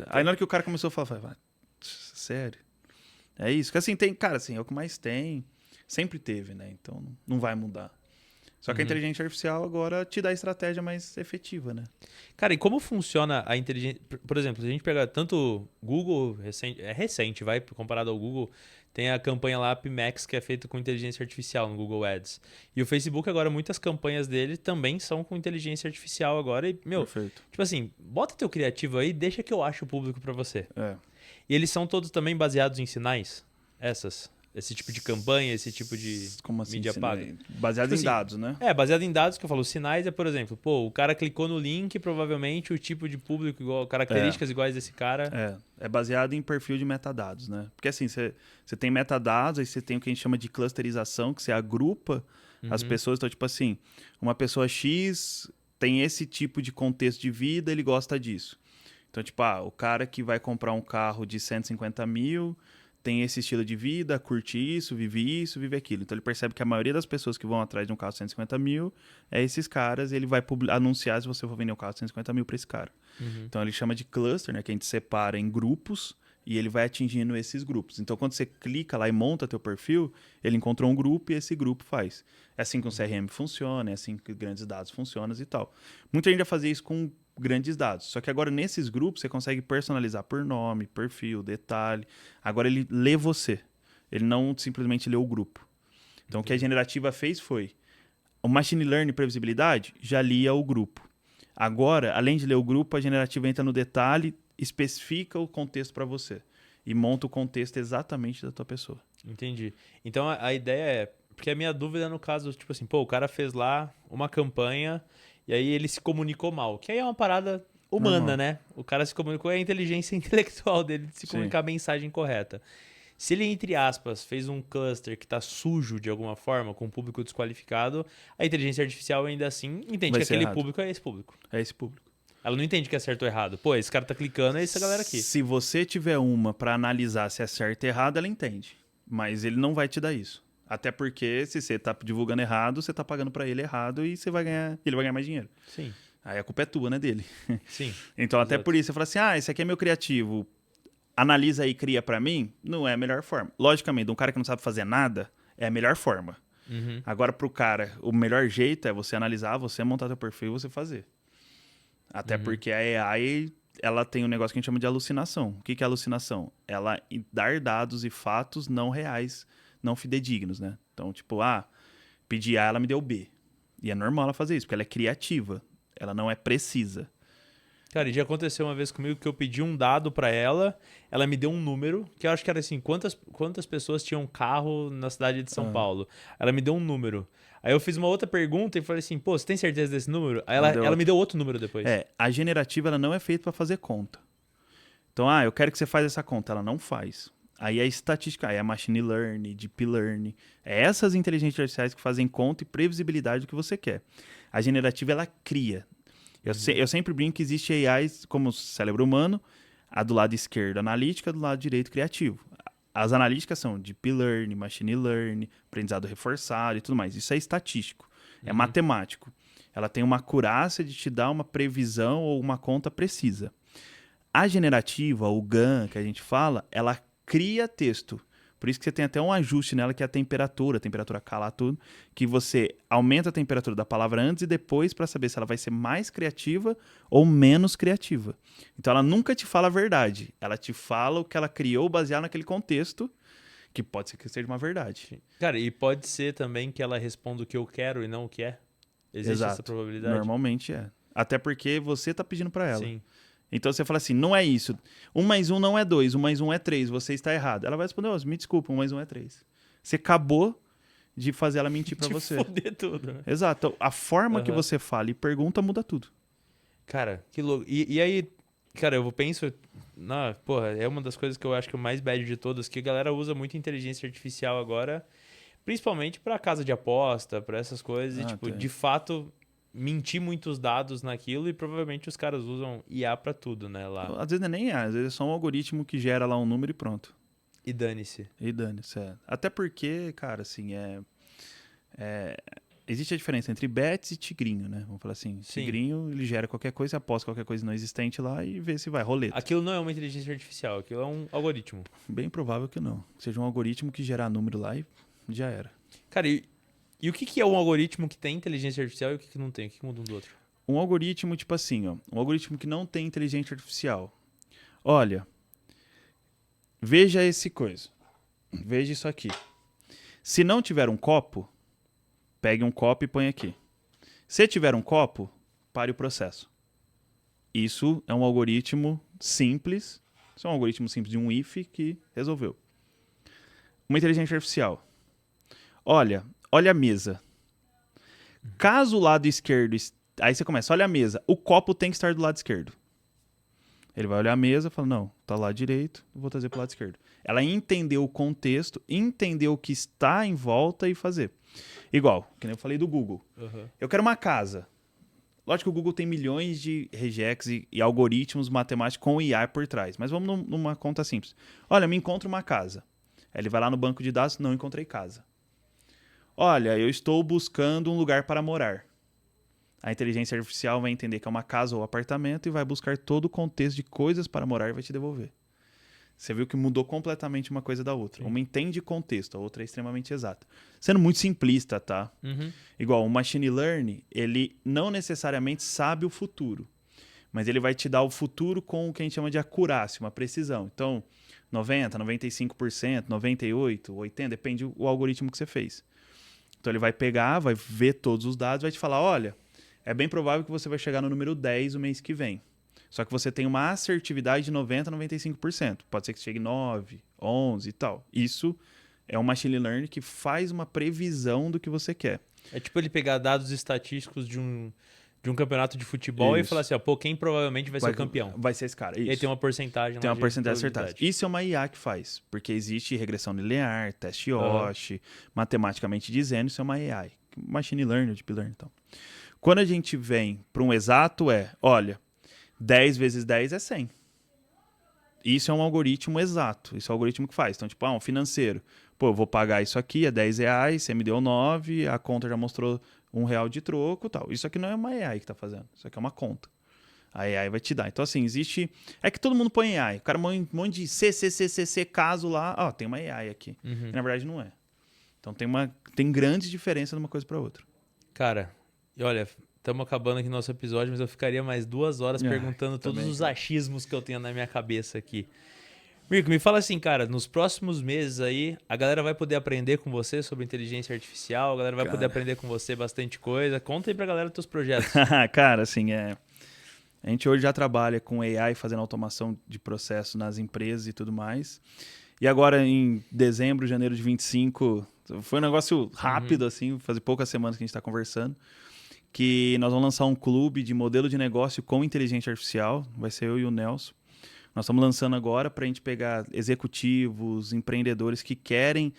B: Aí na hora que o cara começou a falar, eu falei, sério? É isso? Que assim, tem, cara, assim, é o que mais tem. Sempre teve, né? Então não vai mudar. Só que a inteligência artificial agora te dá a estratégia mais efetiva, né?
A: Cara, e como funciona a inteligência... Por exemplo, se a gente pegar tanto Google, recente, vai, comparado ao Google, tem a campanha lá AppMax, que é feita com inteligência artificial no Google Ads. E o Facebook agora, muitas campanhas dele também são com inteligência artificial agora. E,
B: Perfeito.
A: Tipo assim, bota teu criativo aí, deixa que eu acho o público pra você.
B: É.
A: E eles são todos também baseados em sinais? Esse tipo de campanha, esse tipo de
B: Como assim,
A: mídia paga?
B: Baseado
A: Tipo
B: em
A: assim,
B: dados, né?
A: Baseado em dados que eu falo. Sinais é, por exemplo, pô, o cara clicou no link, provavelmente o tipo de público igual, características iguais desse cara.
B: É baseado em perfil de metadados, né? Porque assim, você tem metadados, aí você tem o que a gente chama de clusterização, que você agrupa as pessoas. Então, tipo assim, uma pessoa X tem esse tipo de contexto de vida, ele gosta disso. Então, tipo, o cara que vai comprar um carro de 150 mil... tem esse estilo de vida, curte isso, vive aquilo. Então ele percebe que a maioria das pessoas que vão atrás de um carro de 150 mil é esses caras, e ele vai anunciar se você for vender um carro de 150 mil para esse cara. Então ele chama de cluster, né, que a gente separa em grupos, e ele vai atingindo esses grupos. Então quando você clica lá e monta teu perfil, ele encontrou um grupo e esse grupo faz. É assim que o CRM funciona, é assim que grandes dados funcionam e tal. Muita gente já fazia isso com grandes dados. Só que agora nesses grupos você consegue personalizar por nome, perfil, detalhe. Agora ele lê você. Ele não simplesmente lê o grupo. Então o que a generativa fez foi o machine learning previsibilidade já lia o grupo. Agora, além de ler o grupo, a generativa entra no detalhe, especifica o contexto para você e monta o contexto exatamente da tua pessoa.
A: Entendi. Então a ideia é... Porque a minha dúvida no caso, tipo assim, pô, o cara fez lá uma campanha e aí ele se comunicou mal. Que aí é uma parada humana,
B: Normal.
A: né? O cara se comunicou, é a inteligência intelectual dele de se comunicar a mensagem correta. Se ele, entre aspas, fez um cluster que tá sujo de alguma forma, com um público desqualificado, a inteligência artificial ainda assim entende que aquele público é esse público.
B: É esse público.
A: Ela não entende que é certo ou errado. Pô, esse cara tá clicando, é essa galera aqui.
B: Se você tiver uma para analisar se é certo ou errado, ela entende. Mas ele não vai te dar isso. Até porque se você tá divulgando errado, você tá pagando para ele errado e ele vai ganhar mais dinheiro.
A: Sim.
B: Aí a culpa é tua, né, dele.
A: Sim.
B: Então, até
A: Exato.
B: por isso, você fala assim, esse aqui é meu criativo, analisa e cria pra mim, não é a melhor forma. Logicamente, de um cara que não sabe fazer nada, é a melhor forma.
A: Uhum.
B: Agora, pro cara, o melhor jeito é você analisar, você montar teu perfil e você fazer. Até porque a AI, ela tem um negócio que a gente chama de alucinação. O que é alucinação? Ela dar dados e fatos não reais, não fidedignos, né? Então, tipo, pedi A, ela me deu B. E é normal ela fazer isso, porque ela é criativa. Ela não é precisa.
A: Cara, e já aconteceu uma vez comigo que eu pedi um dado pra ela, ela me deu um número, que eu acho que era assim, quantas pessoas tinham carro na cidade de São Paulo? Ela me deu um número. Aí eu fiz uma outra pergunta e falei assim, pô, você tem certeza desse número? Aí ela me deu outro número depois.
B: A generativa ela não é feita para fazer conta. Então, eu quero que você faça essa conta. Ela não faz. Aí a estatística, aí a machine learning, deep learning. É essas inteligências artificiais que fazem conta e previsibilidade do que você quer. A generativa, ela cria. Eu sempre brinco que existe AIs como o cérebro humano, a do lado esquerdo analítica, do lado direito criativo. As analíticas são deep learning, machine learning, aprendizado reforçado e tudo mais. Isso é estatístico, é matemático. Ela tem uma acurácia de te dar uma previsão ou uma conta precisa. A generativa, o GAN que a gente fala, ela cria texto. Por isso que você tem até um ajuste nela, que é a temperatura calar tudo, que você aumenta a temperatura da palavra antes e depois para saber se ela vai ser mais criativa ou menos criativa. Então ela nunca te fala a verdade, ela te fala o que ela criou baseado naquele contexto, que pode ser que seja uma verdade.
A: Cara, e pode ser também que ela responda o que eu quero e não o que é? Existe essa probabilidade?
B: Normalmente é. Até porque você tá pedindo para ela.
A: Sim.
B: Então você fala assim, não é isso. 1 mais 1 não é 2, 1 mais 1 é 3, você está errado. Ela vai responder, me desculpa, 1 mais 1 é 3. Você acabou de fazer ela mentir para você.
A: Foder tudo, né?
B: Exato. Então, a forma que você fala e pergunta muda tudo.
A: Cara, que louco. E aí, cara, eu penso... porra, é uma das coisas que eu acho que é o mais bad de todas, que a galera usa muito inteligência artificial agora, principalmente pra casa de aposta, pra essas coisas, e tipo, de fato... mentir muitos dados naquilo e provavelmente os caras usam IA pra tudo, né, lá.
B: Às vezes não é nem IA, às vezes é só um algoritmo que gera lá um número e pronto.
A: E dane-se.
B: Até porque, cara, assim, existe a diferença entre bets e tigrinho, né? Vamos falar assim,
A: Sim.
B: Tigrinho, ele gera qualquer coisa, aposta qualquer coisa não existente lá e vê se vai, roleta.
A: Aquilo não é uma inteligência artificial, aquilo é um algoritmo.
B: Bem provável que não. Seja um algoritmo que gerar número lá e já era.
A: Cara, e o que é um algoritmo que tem inteligência artificial e o que não tem? O que muda um do outro?
B: Um algoritmo, tipo assim, um algoritmo que não tem inteligência artificial. Olha, veja esse coisa. Veja isso aqui. Se não tiver um copo, pegue um copo e põe aqui. Se tiver um copo, pare o processo. Isso é um algoritmo simples. Isso é um algoritmo simples de um if que resolveu. Uma inteligência artificial. Olha a mesa. Caso o lado esquerdo... Aí você começa, olha a mesa. O copo tem que estar do lado esquerdo. Ele vai olhar a mesa e fala, não, tá lá direito, vou trazer pro lado esquerdo. Ela entendeu o contexto, entendeu o que está em volta e fazer. Igual, que nem eu falei do Google. Eu quero uma casa. Lógico que o Google tem milhões de regex e algoritmos matemáticos com IA por trás. Mas vamos numa conta simples. Olha, me encontra uma casa. Aí ele vai lá no banco de dados, não encontrei casa. Olha, eu estou buscando um lugar para morar. A inteligência artificial vai entender que é uma casa ou apartamento e vai buscar todo o contexto de coisas para morar e vai te devolver. Você viu que mudou completamente uma coisa da outra. Sim. Uma entende contexto, a outra é extremamente exata. Sendo muito simplista, tá? Igual o machine learning, ele não necessariamente sabe o futuro, mas ele vai te dar o futuro com o que a gente chama de acurácia, uma precisão. Então, 90%, 95%, 98%, 80%, depende do algoritmo que você fez. Então ele vai pegar, vai ver todos os dados, vai te falar, olha, é bem provável que você vai chegar no número 10 o mês que vem. Só que você tem uma assertividade de 90% a 95%. Pode ser que chegue 9, 11 e tal. Isso é um machine learning que faz uma previsão do que você quer.
A: É tipo ele pegar dados estatísticos de um campeonato de futebol e falar assim, quem provavelmente vai ser o campeão.
B: Vai ser esse cara, isso.
A: E aí tem uma porcentagem
B: lá. Tem uma porcentagem acertada. Isso é uma IA que faz, porque existe regressão linear, teste Yoshi, matematicamente dizendo, isso é uma AI. Machine learning, deep learning, então. Quando a gente vem para um exato, olha, 10 vezes 10 é 100. Isso é um algoritmo exato. Isso é o algoritmo que faz. Então, tipo, um financeiro. Pô, eu vou pagar isso aqui, é R$10, você me deu 9, a conta já mostrou R$1 de troco e tal. Isso aqui não é uma AI que tá fazendo. Isso aqui é uma conta. A AI vai te dar. Então, assim, existe... É que todo mundo põe AI. O cara põe um monte de C, caso lá. Ó, tem uma AI aqui. E, na verdade, não é. Então, tem grandes diferenças de uma coisa para outra.
A: Cara, e olha, estamos acabando aqui nosso episódio, mas eu ficaria mais 2 horas perguntando todos os achismos que eu tenho na minha cabeça aqui. Mirko, me fala assim, cara, nos próximos meses aí, a galera vai poder aprender com você sobre inteligência artificial, a galera vai poder aprender com você bastante coisa. Conta aí pra galera dos teus projetos.
B: Cara, assim, a gente hoje já trabalha com AI fazendo automação de processo nas empresas e tudo mais. E agora em dezembro, janeiro de 25, foi um negócio rápido, assim, faz poucas semanas que a gente está conversando, que nós vamos lançar um clube de modelo de negócio com inteligência artificial, vai ser eu e o Nelson. Nós estamos lançando agora para a gente pegar executivos, empreendedores que querem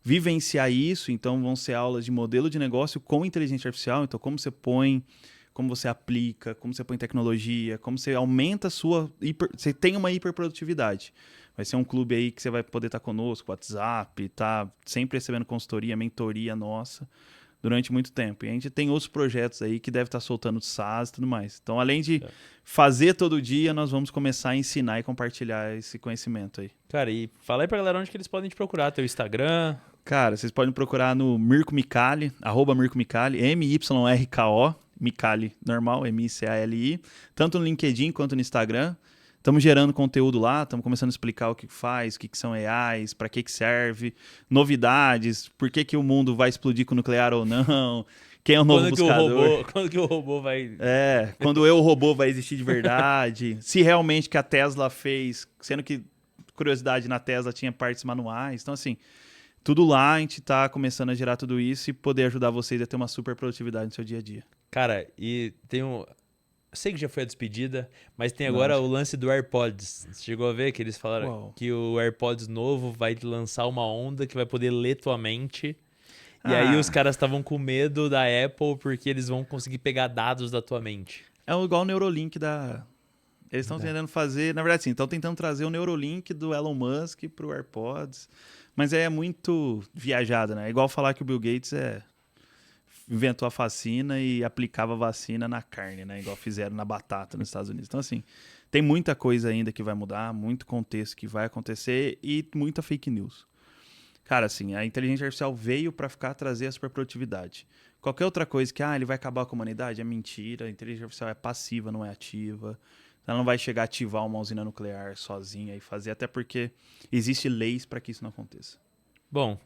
B: vivenciar isso. Então, vão ser aulas de modelo de negócio com inteligência artificial. Então, como você põe, como você aplica, como você põe tecnologia, como você aumenta a sua... Você tem uma hiperprodutividade. Vai ser um clube aí que você vai poder estar conosco, WhatsApp, tá sempre recebendo consultoria, mentoria nossa durante muito tempo. E a gente tem outros projetos aí que deve estar soltando SaaS e tudo mais. Então, além de fazer todo dia, nós vamos começar a ensinar e compartilhar esse conhecimento aí.
A: Cara, e fala aí pra galera onde que eles podem te procurar, teu Instagram.
B: Cara, vocês podem procurar no Mirko Micali, @MirkoMicali, MYRKO, Micali normal, MICALI, tanto no LinkedIn quanto no Instagram. Estamos gerando conteúdo lá, estamos começando a explicar o que faz, o que são AIs, para que serve, novidades, por que o mundo vai explodir com o nuclear ou não, quem é o novo buscador.
A: Quando que o robô vai...
B: Quando o robô vai existir de verdade, se realmente que a Tesla fez, sendo que, curiosidade, na Tesla tinha partes manuais. Então, assim, tudo lá, a gente está começando a gerar tudo isso e poder ajudar vocês a ter uma super produtividade no seu dia a dia.
A: Cara, e tem um... Eu sei que já foi a despedida, mas tem agora o lance do AirPods. Você chegou a ver que eles falaram que o AirPods novo vai lançar uma onda que vai poder ler tua mente. E aí os caras estavam com medo da Apple porque eles vão conseguir pegar dados da tua mente.
B: É igual o Neurolink da... Eles estão tentando fazer... Na verdade, sim, estão tentando trazer o Neurolink do Elon Musk pro AirPods. Mas é muito viajado, né? É igual falar que o Bill Gates inventou a vacina e aplicava a vacina na carne, né? Igual fizeram na batata nos Estados Unidos. Então, assim, tem muita coisa ainda que vai mudar, muito contexto que vai acontecer e muita fake news. Cara, assim, a inteligência artificial veio para trazer a superprodutividade. Qualquer outra coisa que, ele vai acabar com a humanidade, é mentira. A inteligência artificial é passiva, não é ativa. Ela não vai chegar a ativar uma usina nuclear sozinha e fazer, até porque existem leis para que isso não aconteça.
A: Bom...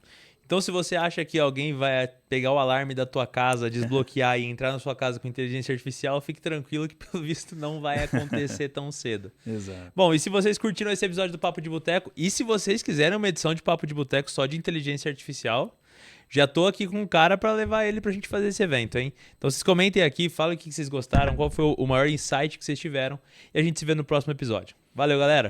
A: Então, se você acha que alguém vai pegar o alarme da tua casa, desbloquear e entrar na sua casa com inteligência artificial, fique tranquilo que, pelo visto, não vai acontecer tão cedo.
B: Exato.
A: Bom, e se vocês curtiram esse episódio do Papo de Boteco, e se vocês quiserem uma edição de Papo de Boteco só de inteligência artificial, já tô aqui com um cara para levar ele pra gente fazer esse evento, hein? Então, vocês comentem aqui, falem o que vocês gostaram, qual foi o maior insight que vocês tiveram, e a gente se vê no próximo episódio. Valeu, galera!